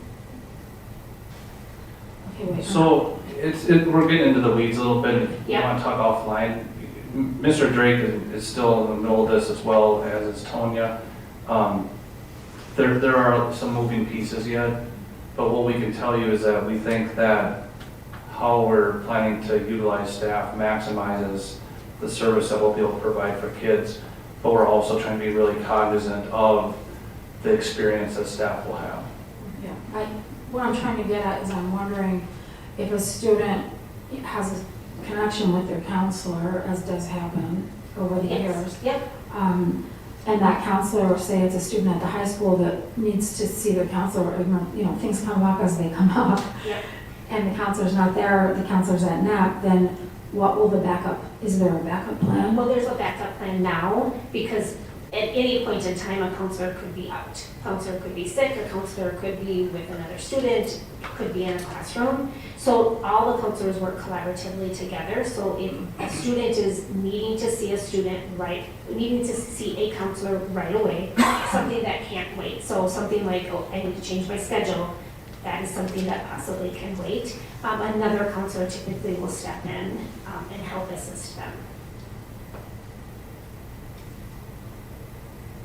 Okay, wait. So we're getting into the weeds a little bit. Yeah. You want to talk offline? Mr. Drake is still in the middle of this as well as is Tonya. There are some moving pieces yet, but what we can tell you is that we think that how we're planning to utilize staff maximizes the service that we'll be able to provide for kids, but we're also trying to be really cognizant of the experience that staff will have. Yeah, what I'm trying to get at is I'm wondering if a student has a connection with their counselor, as does happen over the years. Yep. And that counselor, say it's a student at the high school that needs to see their counselor, things come up as they come up. Yep. And the counselor's not there, the counselor's at NAP, then what will is there a backup plan? Well, there's a backup plan now because at any point in time, a counselor could be out. A counselor could be sick, a counselor could be with another student, could be in a classroom. So all the counselors work collaboratively together. So if a student is needing to see needing to see a counselor right away, something that can't wait. So something like, I need to change my schedule, that is something that possibly can wait. Another counselor typically will step in and help assist them.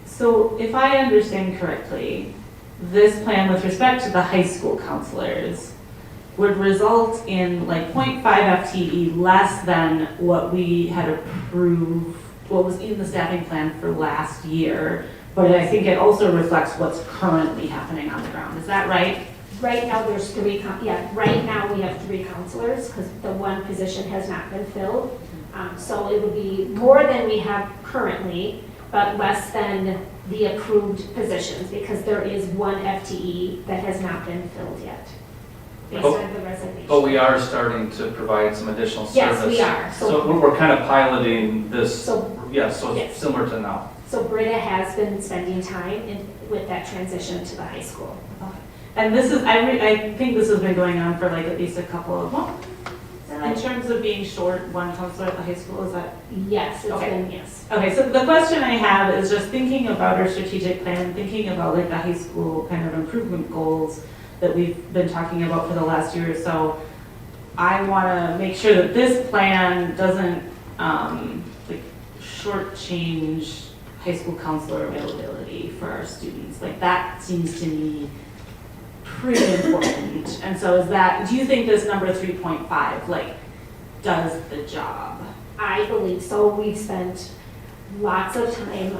So if I understand correctly, this plan with respect to the high school counselors would result in like 0.5 FTE less than what we had approved, what was in the staffing plan for last year, but I think it also reflects what's currently happening on the ground. Is that right? Right now, there's 3, right now we have 3 counselors because the one position has not been filled. So it would be more than we have currently, but less than the approved positions because there is 1 FTE that has not been filled yet based on the resignation. But we are starting to provide some additional service. Yes, we are. So we're kind of piloting this, Yes. it's similar to now. So Brita has been spending time with that transition to the high school. And this is, I think this has been going on for like at least a couple of months. In terms of being short 1 counselor at the high school, is that? Yes, it's Okay. been, yes. Okay, so the question I have is just thinking about our strategic plan, thinking about like the high school kind of improvement goals that we've been talking about for the last year or so. I want to make sure that this plan doesn't like shortchange high school counselor availability for our students. Like that seems to me pretty important. And so do you think this number 3.5 like does the job? I believe so. We've spent lots of time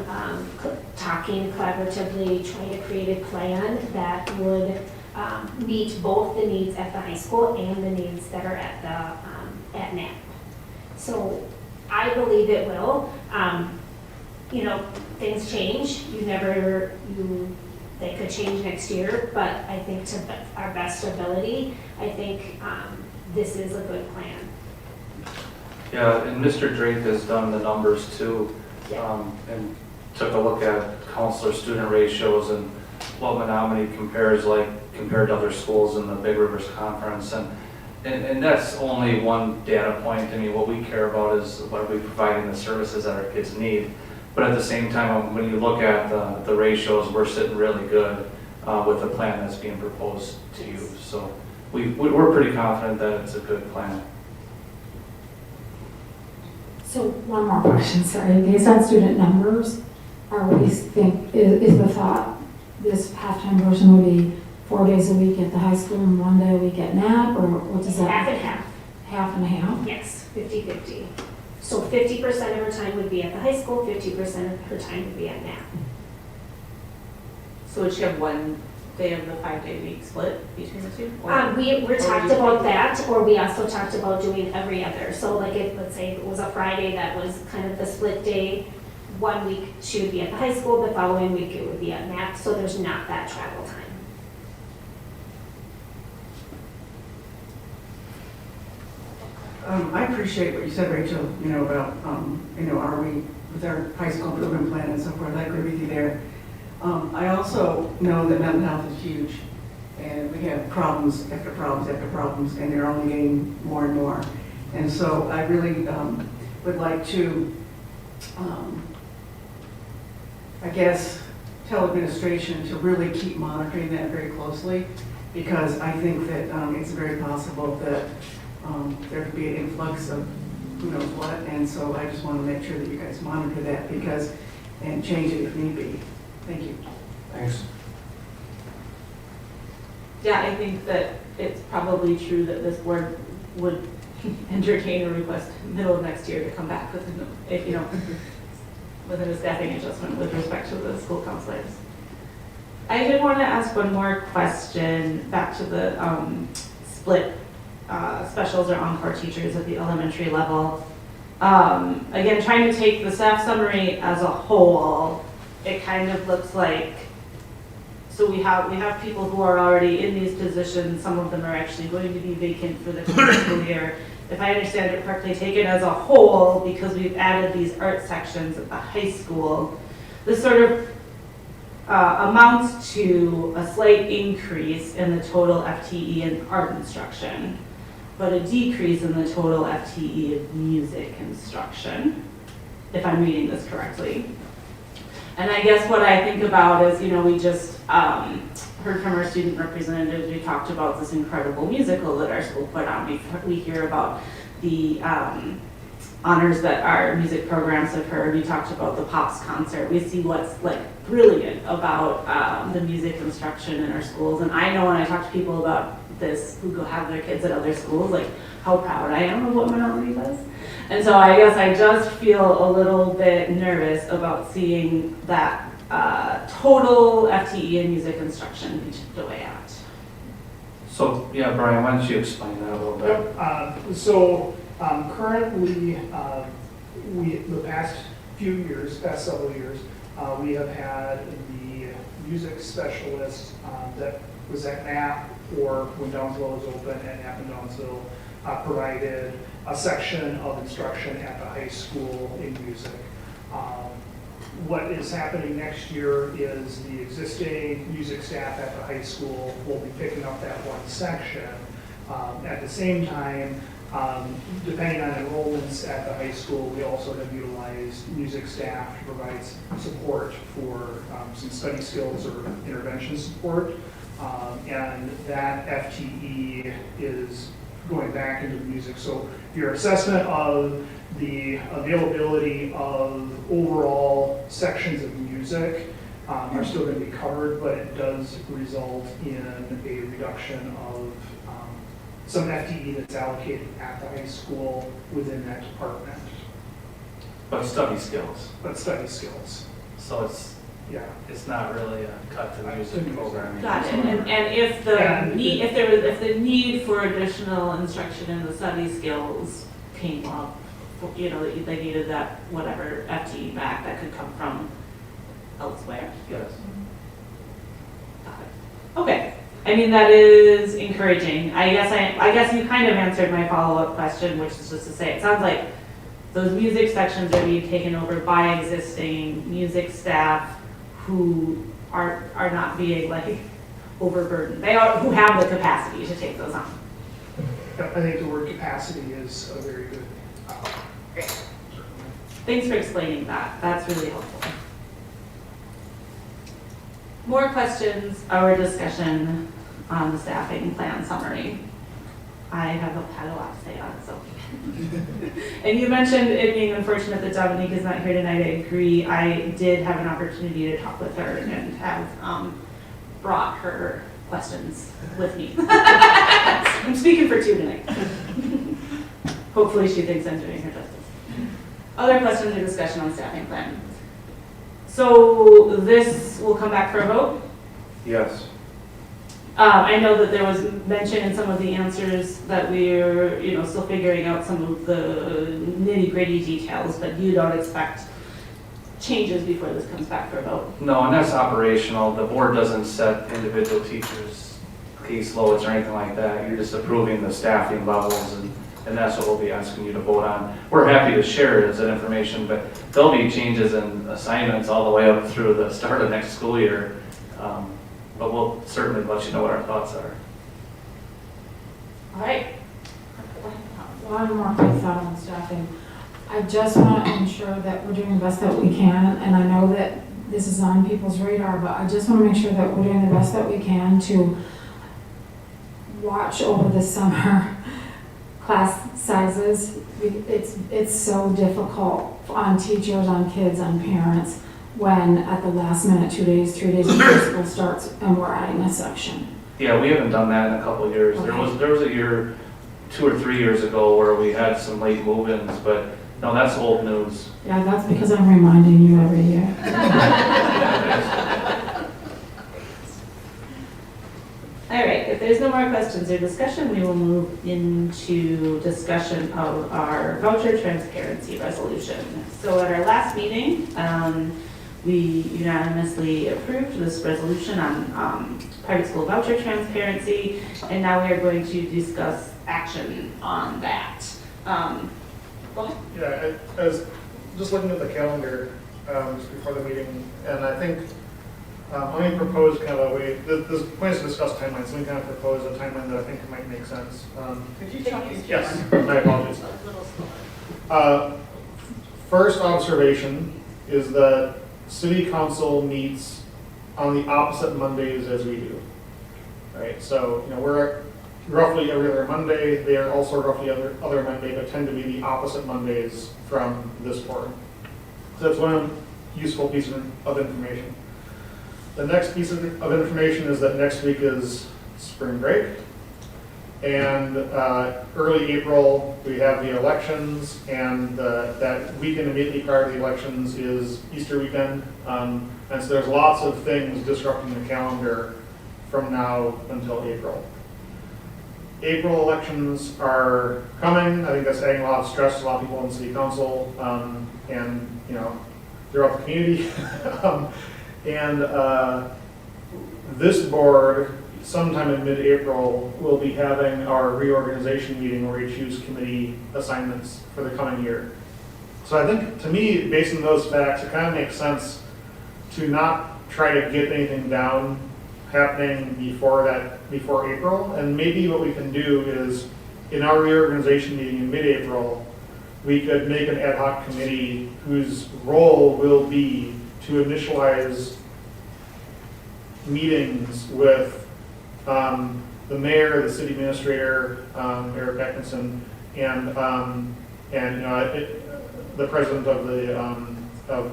talking collaboratively, trying to create a plan that would meet both the needs at the high school and the needs that are at at NAP. So I believe it will. Things change. They could change next year, but I think to our best ability, I think this is a good plan. Yeah, and Mr. Drake has done the numbers too. Yeah. And took a look at counselor-student ratios and what Menomonie compared to other schools in the Big Rivers Conference. And that's only one data point. I mean, what we care about is what are we providing the services that our kids need. But at the same time, when you look at the ratios, we're sitting really good with the plan that's being proposed to you. So we're pretty confident that it's a good plan. So one more question, sorry. Based on student numbers, is the thought this halftime version would be 4 days a week at the high school and 1 day a week at NAP, or what does that? Half and half. Half and half? Yes, 50-50. So 50% of her time would be at the high school, 50% of her time would be at NAP. So would she have 1 day of the 5-day week split between the two? We talked about that, or we also talked about doing every other. So like if, let's say it was a Friday that was kind of the split day, 1 week she would be at the high school, the following week it would be at NAP, so there's not that travel time. I appreciate what you said, Rachel, about, are we, with our high school improvement plan and so forth, I agree with you there. I also know that mental health is huge, and we have problems after problems after problems, and they're only getting more and more. And so I really would like to, I guess, tell administration to really keep monitoring that very closely, because I think that it's very possible that there could be an influx of who knows what, and so I just want to make sure that you guys monitor that and change it if need be. Thank you. Thanks. Yeah, I think that it's probably true that this board would entertain a request middle of next year to come back with, with a staffing adjustment with respect to the school counselors. I did want to ask one more question back to the split specials or encore teachers at the elementary level. Again, trying to take the staff summary as a whole, it kind of looks like, so we have people who are already in these positions. Some of them are actually going to be vacant for the coming school year. If I understand it correctly, taken as a whole, because we've added these art sections at the high school, this sort of amounts to a slight increase in the total FTE in art instruction, but a decrease in the total FTE of music instruction, if I'm reading this correctly. And I guess what I think about is, we just heard from our student representatives, we talked about this incredible musical that our school put on. We hear about the honors that our music programs have heard. We talked about the Pops concert. We see what's brilliant about the music instruction in our schools. And I know when I talk to people about this who go have their kids at other schools, how proud I am of what Menomonie does. And so I guess I just feel a little bit nervous about seeing that total FTE in music instruction be chipped away at. So, yeah, Brian, why don't you explain that a little bit? Currently, the past several years, we have had the music specialist that was at NAP, or when Downsville was open at NAP and Downsville, provided a section of instruction at the high school in music. What is happening next year is the existing music staff at the high school will be picking up that one section. At the same time, depending on enrollments at the high school, we also have utilized music staff to provide support for some study skills or intervention support. And that FTE is going back into the music. So your assessment of the availability of overall sections of music are still going to be covered, but it does result in a reduction of some FTE that's allocated at the high school within that department. But study skills. So it's not really a cut to music programming. Got it. And if the need for additional instruction in the study skills came up, they needed that whatever FTE back, that could come from elsewhere. Yes. Got it. Okay. I mean, that is encouraging. I guess you kind of answered my follow-up question, which is just to say, it sounds like those music sections are being taken over by existing music staff who are not being like overburdened. They are, who have the capacity to take those on. I think the word capacity is a very good. Thanks for explaining that. That's really helpful. More questions or discussion on the staffing plan summary? I have had a lot to say on it, so. And you mentioned it being unfortunate that Dominique is not here tonight. I agree. I did have an opportunity to talk with her and have brought her questions with me. I'm speaking for two tonight. Hopefully she thinks I'm doing her justice. Other questions or discussion on staffing plan? So this will come back for a vote? Yes. I know that there was mention in some of the answers that we're, still figuring out some of the nitty-gritty details, but you don't expect changes before this comes back for a vote? No, and that's operational. The board doesn't set individual teachers' caseloads or anything like that. You're just approving the staffing levels, and that's what we'll be asking you to vote on. We're happy to share it as that information, but there'll be changes in assignments all the way up through the start of next school year. But we'll certainly let you know what our thoughts are. All right. One more quick thought on staffing. I just want to ensure that we're doing the best that we can, and I know that this is on people's radar, but I just want to make sure that we're doing the best that we can to watch over the summer class sizes. It's so difficult on teachers, on kids, on parents, when at the last minute, 2 days, 3 days before school starts, and we're adding a section. Yeah, we haven't done that in a couple of years. Okay. There was a year, 2 or 3 years ago, where we had some late move-ins, but no, that's old news. Yeah, that's because I'm reminding you every year. All right, if there's no more questions or discussion, we will move into discussion of our voucher transparency resolution. So at our last meeting, we unanimously approved this resolution on private school voucher transparency, and now we are going to discuss action on that. Go ahead. Yeah, I was just looking at the calendar just before the meeting, and I think let me propose kind of a way, this point is to discuss timelines, let me kind of propose a timeline that I think might make sense. Could you talk? Yes, my apologies. First observation is that city council meets on the opposite Mondays as we do. Right, so we're roughly every other Monday, they are also roughly other Monday, but tend to be the opposite Mondays from this board. So that's one useful piece of information. The next piece of information is that next week is spring break. And early April, we have the elections, and that weekend immediately prior to the elections is Easter weekend. And so there's lots of things disrupting the calendar from now until April. April elections are coming. I think that's adding a lot of stress to a lot of people in city council and throughout the community. This board, sometime in mid-April, will be having our reorganization meeting where we choose committee assignments for the coming year. So I think, to me, based on those facts, it kind of makes sense to not try to get anything down happening before April. And maybe what we can do is, in our reorganization meeting in mid-April, we could make an ad hoc committee whose role will be to initialize meetings with the mayor, the city administrator, Eric Atkinson, and the president of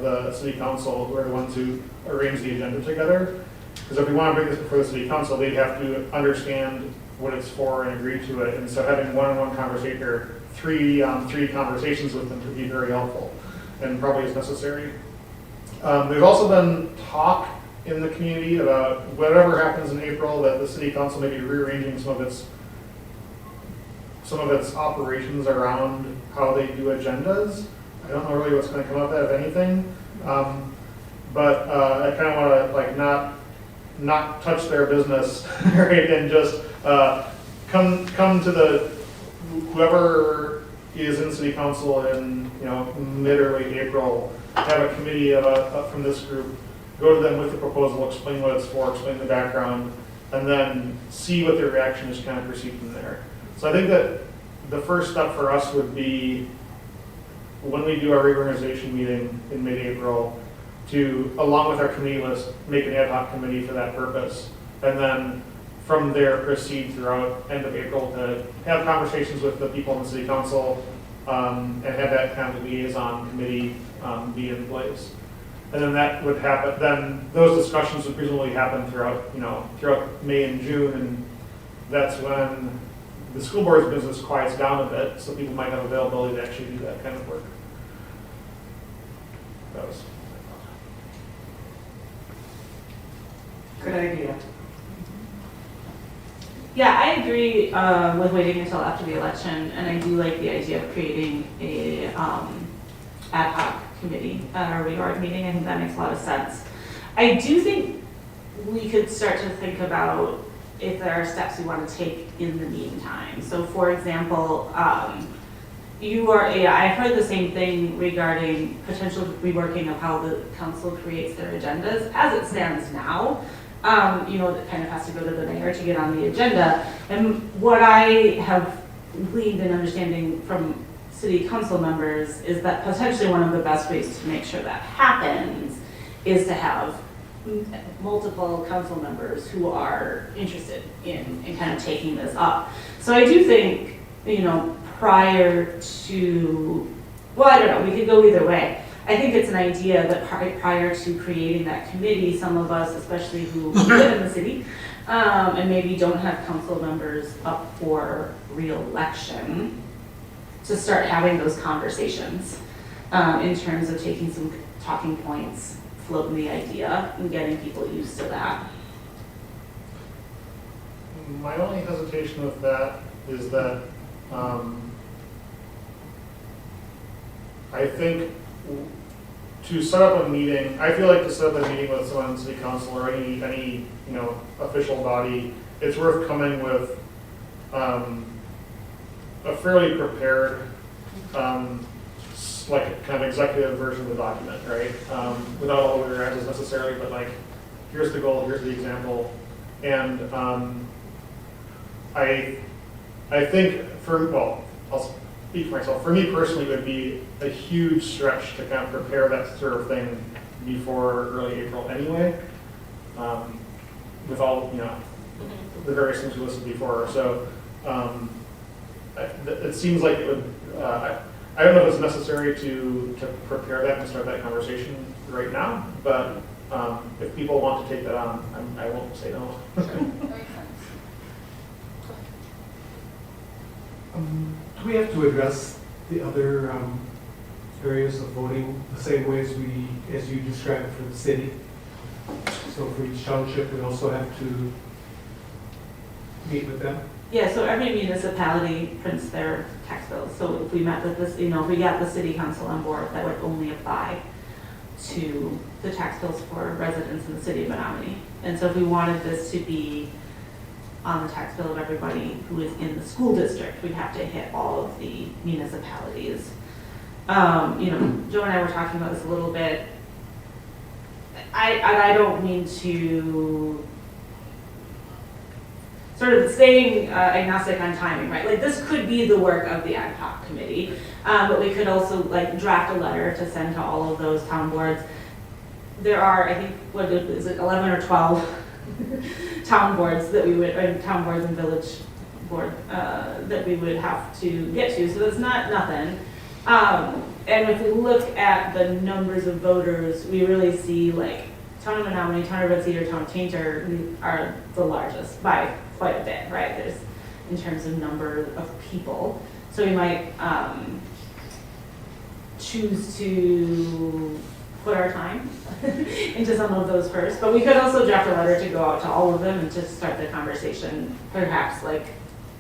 the city council, who are the ones who arrange the agenda together. Because if we want to bring this before the city council, they'd have to understand what it's for and agree to it. And so having one-on-one conversation, or three conversations with them would be very helpful and probably is necessary. There's also been talk in the community about whatever happens in April, that the city council may be rearranging some of its operations around how they do agendas. I don't know really what's going to come up of that, if anything. But I kind of want to not touch their business, right, and just come to whoever is in city council in, mid or late April, have a committee from this group, go to them with the proposal, explain what it's for, explain the background, and then see what their reaction is, kind of proceed from there. So I think that the first step for us would be, when we do our reorganization meeting in mid-April, to, along with our committee list, make an ad hoc committee for that purpose. And then from there, proceed throughout end of April to have conversations with the people in the city council, and have that kind of liaison committee be in place. And then that would happen, then those discussions would presumably happen throughout, throughout May and June, and that's when the school board's business quiets down a bit, so people might have availability to actually do that kind of work. That was. Good idea. Yeah, I agree with waiting until after the election, and I do like the idea of creating a ad hoc committee at our reorg meeting. I think that makes a lot of sense. I do think we could start to think about if there are steps we want to take in the meantime. So for example, I've heard the same thing regarding potential reworking of how the council creates their agendas. As it stands now, that kind of has to go to the mayor to get on the agenda. And what I have gleaned in understanding from city council members is that potentially one of the best ways to make sure that happens is to have multiple council members who are interested in kind of taking this up. So I do think, prior to, well, I don't know, we could go either way. I think it's an idea that prior to creating that committee, some of us, especially who live in the city, and maybe don't have council members up for re-election, to start having those conversations in terms of taking some talking points, floating the idea, and getting people used to that. My only hesitation with that is that I think to set up a meeting, I feel like to set up a meeting with someone in city council or any official body, it's worth coming with a fairly prepared, like kind of executive version of the document, right? Without all the reactions necessarily, but like, here's the goal, here's the example, and I think I'll speak for myself. For me personally, it would be a huge stretch to kind of prepare that sort of thing before early April anyway, with all, the various things we listed before. So it seems like it would, I don't know if it's necessary to prepare that and start that conversation right now, but if people want to take that on, I won't say no. Do we have to address the other areas of voting the same way as you described for the city? So for each township, we also have to meet with them? Yeah, so every municipality prints their tax bills. So if we met with this, if we got the city council on board, that would only apply to the tax bills for residents in the city of Menomonie. And so if we wanted this to be on the tax bill of everybody who is in the school district, we'd have to hit all of the municipalities. Joe and I were talking about this a little bit. I don't mean to sort of staying agnostic on timing, right? Like this could be the work of the ad hoc committee, but we could also like draft a letter to send to all of those town boards. There are, I think, what is it, 11 or 12 town boards that we would, or town boards and village board that we would have to get to. So that's not nothing. And if we look at the numbers of voters, we really see like Town of Menomonie, Town of Red Cedar, Town of Tainter are the largest by quite a bit, right? There's in terms of number of people. So we might choose to put our time into some of those first, but we could also draft a letter to go out to all of them and just start the conversation. Perhaps like,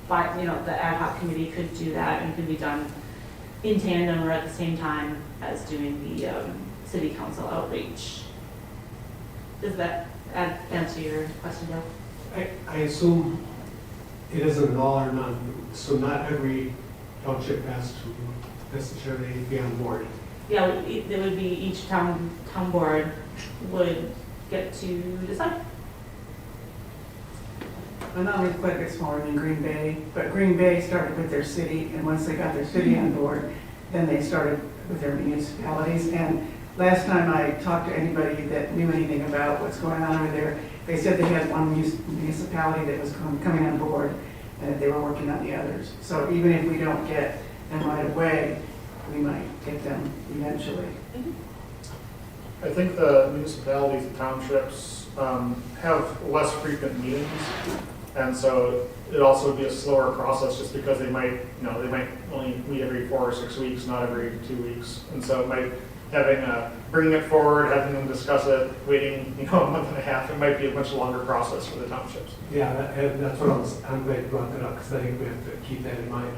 the ad hoc committee could do that and could be done in tandem or at the same time as doing the city council outreach. Does that answer your question, Joe? I assume it isn't an all or none, so not every township has to necessarily be on board. Yeah, it would be each town board would get to decide. Menomonie is quite a bit smaller than Green Bay, but Green Bay started with their city, and once they got their city on board, then they started with their municipalities. And last time I talked to anybody that knew anything about what's going on over there, they said they had one municipality that was coming on board, and that they were working on the others. So even if we don't get them right away, we might get them eventually. I think the municipalities and townships have less frequent meetings, and so it also would be a slower process just because they might only meet every 4 or 6 weeks, not every 2 weeks. And so it might, bringing it forward, having them discuss it, waiting, a month and a half, it might be a much longer process for the townships. Yeah, and that's what I'm glad you brought that up, because I think we have to keep that in mind.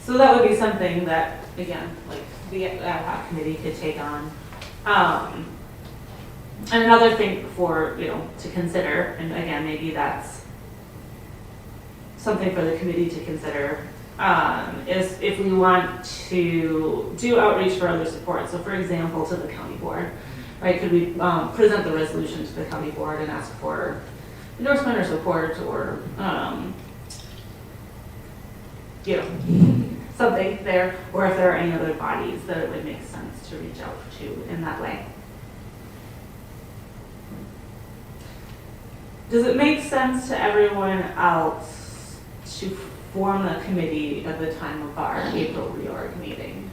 So that would be something that, again, like the ad hoc committee could take on. And another thing for, to consider, and again, maybe that's something for the committee to consider, is if we want to do outreach for other support. So for example, to the county board, right? Could we present the resolution to the county board and ask for endorsement or support or, something there, or if there are any other bodies that it would make sense to reach out to in that way. Does it make sense to everyone else to form the committee at the time of our April reorg meeting?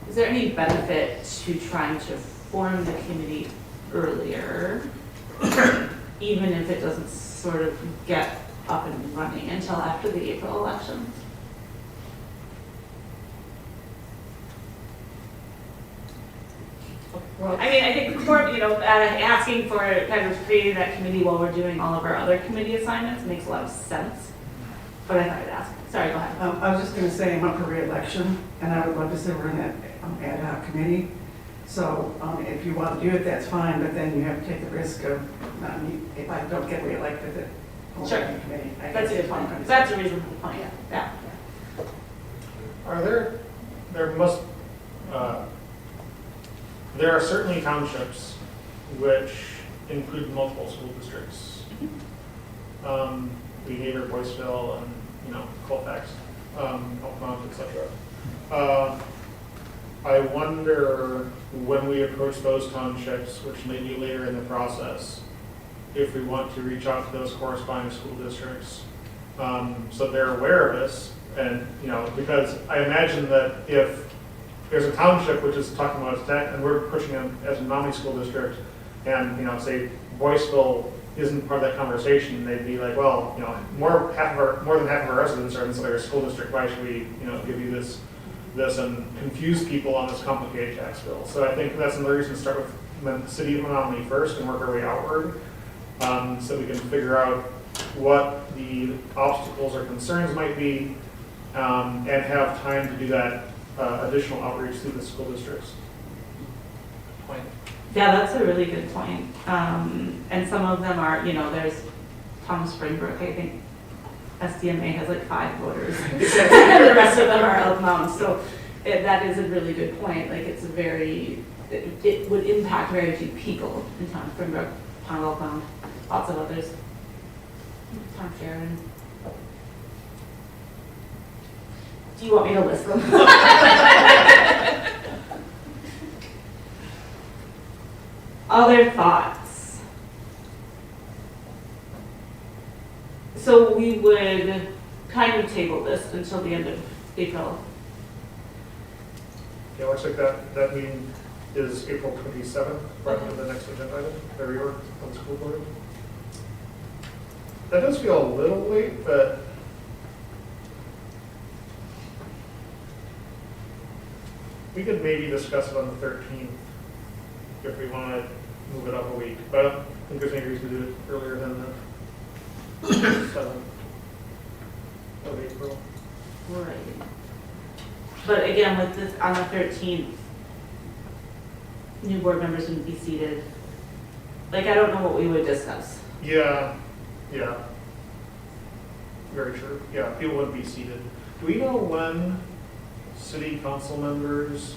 Is there any benefit to trying to form the committee earlier, even if it doesn't sort of get up and running until after the April elections? Well, I mean, I think asking for kind of creating that committee while we're doing all of our other committee assignments makes a lot of sense. But I thought I'd ask. Sorry, go ahead. I was just going to say I'm up for re-election, and I would love to serve in that ad hoc committee. So if you want to do it, that's fine, but then you have to take the risk of if I don't get re-elected, it won't be a committee. That's a good point. That's a reasonable point. Yeah. There are certainly townships which include multiple school districts. Behavior, Boyceville, and Colfax, Elkmont, etc. I wonder when we approach those townships, which may be later in the process, if we want to reach out to those corresponding school districts, so they're aware of this, and because I imagine that if there's a township which is talking about its tech, and we're pushing them as a Menomonie school district, and say Boyceville isn't part of that conversation, they'd be like, well, more than half of our residents are inside our school district. Why should we, give you this, and confuse people on this complicated tax bill? So I think that's another reason to start with the city of Menomonie first and work our way outward, so we can figure out what the obstacles or concerns might be, and have time to do that additional outreach through the school districts. Point. Yeah, that's a really good point. And some of them are, there's Tom Springbrook, I think SDMA has like 5 voters, and the rest of them are Elkmont. So that is a really good point. Like it's it would impact very few people in Tom Springbrook, Tom Elkmont, lots of others. Tom Sharon. Do you want me to list them? Other thoughts? So we would kind of table this until the end of April. Yeah, looks like that meeting is April 27th, right on the next agenda item, the reorg of the school board. That does feel a little late, but we could maybe discuss it on the 13th if we want to move it up a week. But I don't think there's any reason to do it earlier than the 7th of April. Right. But again, with this on the 13th, new board members wouldn't be seated. Like, I don't know what we would discuss. Yeah. very true. Yeah, people wouldn't be seated. Do we know when city council members,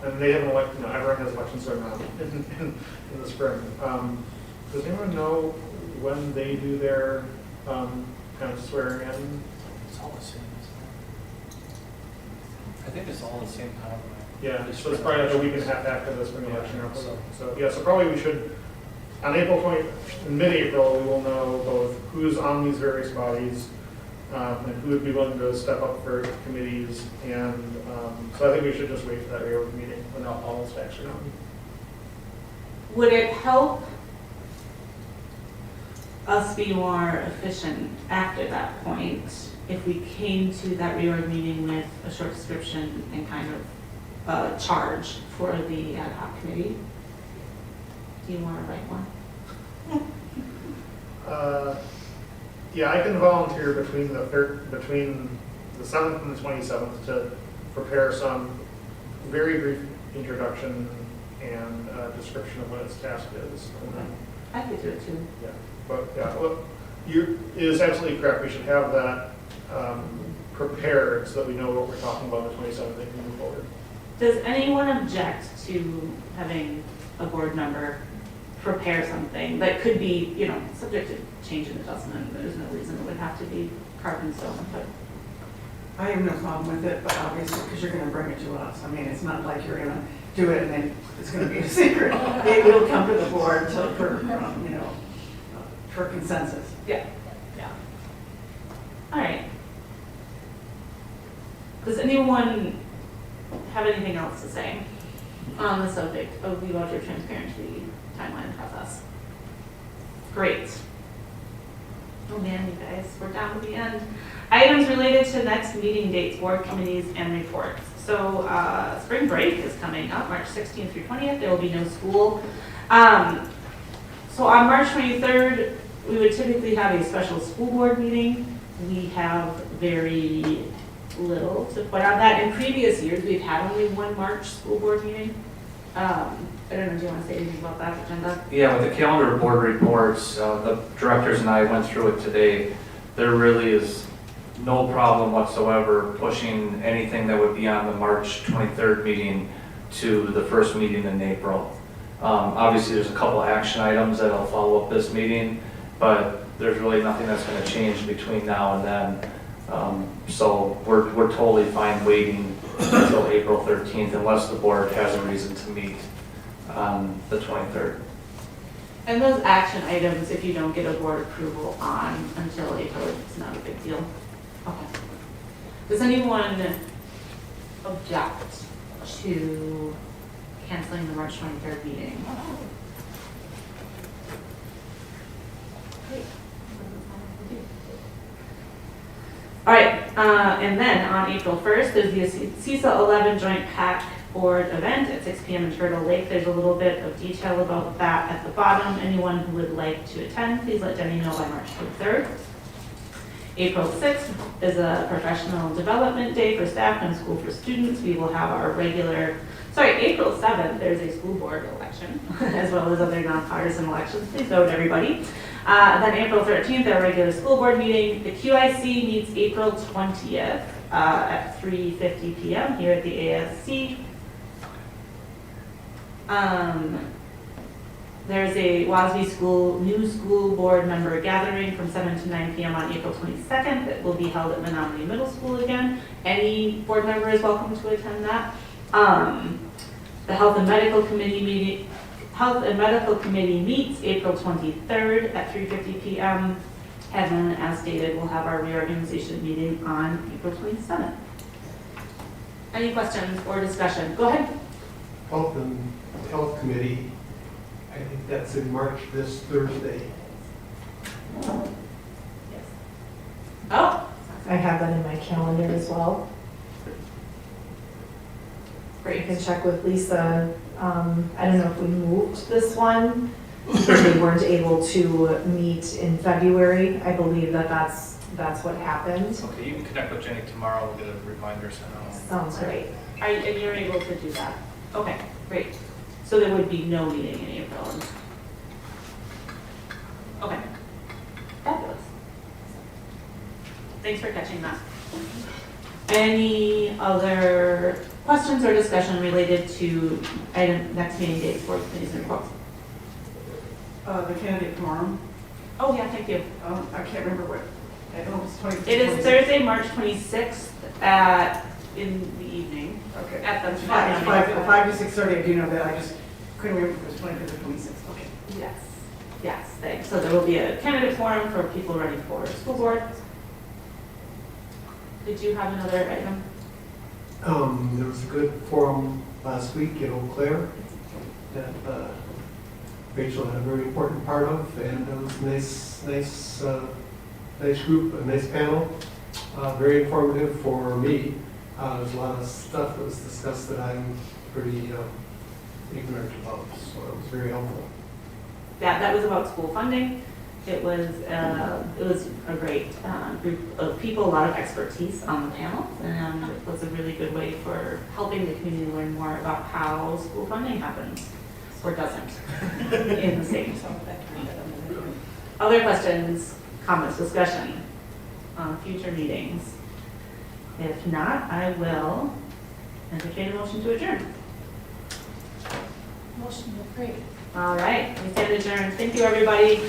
and they have an election, you know, everyone has elections going on in the spring. Does anyone know when they do their kind of swearing in? It's all the same, isn't it? I think it's all the same time. Yeah, so it's probably like a week and a half after the spring election. So, yeah, so probably we should, on April 20, in mid-April, we will know both who's on these various bodies and who would be willing to step up for committees. And so I think we should just wait for that reorg meeting when all is actually on. Would it help us be more efficient after that point if we came to that reorg meeting with a short description and kind of charge for the ad hoc committee? Do you want to write one? Yeah, I can volunteer between the 7th and the 27th to prepare some very brief introduction and description of what its task is. And then, I could do it too. yeah, but yeah, well, it is absolutely correct. We should have that prepared so that we know what we're talking about on the 27th and can move forward. Does anyone object to having a board member prepare something that could be, you know, subject to change in the document? There's no reason it would have to be carved in stone, but. I have no problem with it, but obviously, because you're gonna bring it to us. I mean, it's not like you're gonna do it and then it's gonna be a secret. It will come to the board for consensus. Yeah. Yeah. All right. Does anyone have anything else to say on the subject of the voucher transparency timeline process? Great. Oh man, you guys, we're down to the end. Items related to next meeting dates, board committees, and reports. So spring break is coming up, March 16th through 20th. There will be no school. So on March 23rd, we would typically have a special school board meeting. We have very little to put on that. In previous years, we've had only one March school board meeting. I don't know, do you want to say anything about that agenda? Yeah, with the calendar board reports, the directors and I went through it today. There really is no problem whatsoever pushing anything that would be on the March 23rd meeting to the first meeting in April. Obviously, there's a couple action items that'll follow up this meeting, but there's really nothing that's going to change between now and then. So we're totally fine waiting until April 13th unless the board has a reason to meet on the 23rd. And those action items, if you don't get a board approval on until April, it's not a big deal. Okay. Does anyone object to canceling the March 23rd meeting? All right, and then on April 1st, there's the CISA 11 Joint PAC Board event at 6 p.m. in Turtle Lake. There's a little bit of detail about that at the bottom. Anyone who would like to attend, please let Jenny know by March 23rd. April 6th is a professional development day for staff and school for students. We will have our April 7th, there's a school board election, as well as other nonpartisan elections. Please vote, everybody. Then April 13th, our regular school board meeting. The QIC meets April 20th at 3:50 p.m. here at the ASC. There's a WASB new school board member gathering from 7 to 9 p.m. on April 22nd that will be held at Menomonie Middle School again. Any board member is welcome to attend that. The Health and Medical Committee meets April 23rd at 3:50 p.m. And then, as stated, we'll have our reorganization meeting on April 27th. Any questions or discussion? Go ahead. Health Committee, I think that's in March this Thursday. Yes. Oh, I have that in my calendar as well. great. I can check with Lisa. I don't know if we moved this one, or they weren't able to meet in February. I believe that's what happened. Okay, you can connect with Jenny tomorrow. We'll get a reminder sent out. Sounds great. And you're able to do that? Okay, great. So there would be no meeting in April? Okay. Fabulous. Thanks for catching that. Any other questions or discussion related to item, next meeting dates, board committees and reports? The candidate forum, Oh, yeah, thank you. I can't remember what, I don't know, it's 20. It is Thursday, March 26th in the evening. Okay. At the 5 to 6:30, I do know that, I just couldn't remember if it was 25th or 26th, okay. Yes, thanks. So there will be a candidate forum for people running for school board. Did you have another item? There was a good forum last week in Eau Claire that Rachel had a very important part of, and it was a nice group, a nice panel, very informative for me. There's a lot of stuff that was discussed that I'm pretty ignorant about, so it was very helpful. Yeah, that was about school funding. It was a great group of people, a lot of expertise on the panel, and it was a really good way for helping the community learn more about how school funding happens, or doesn't, in the state. Other questions, comments, discussion on future meetings? If not, I will entertain a motion to adjourn. Motion to approve. All right, we stand adjourned. Thank you, everybody.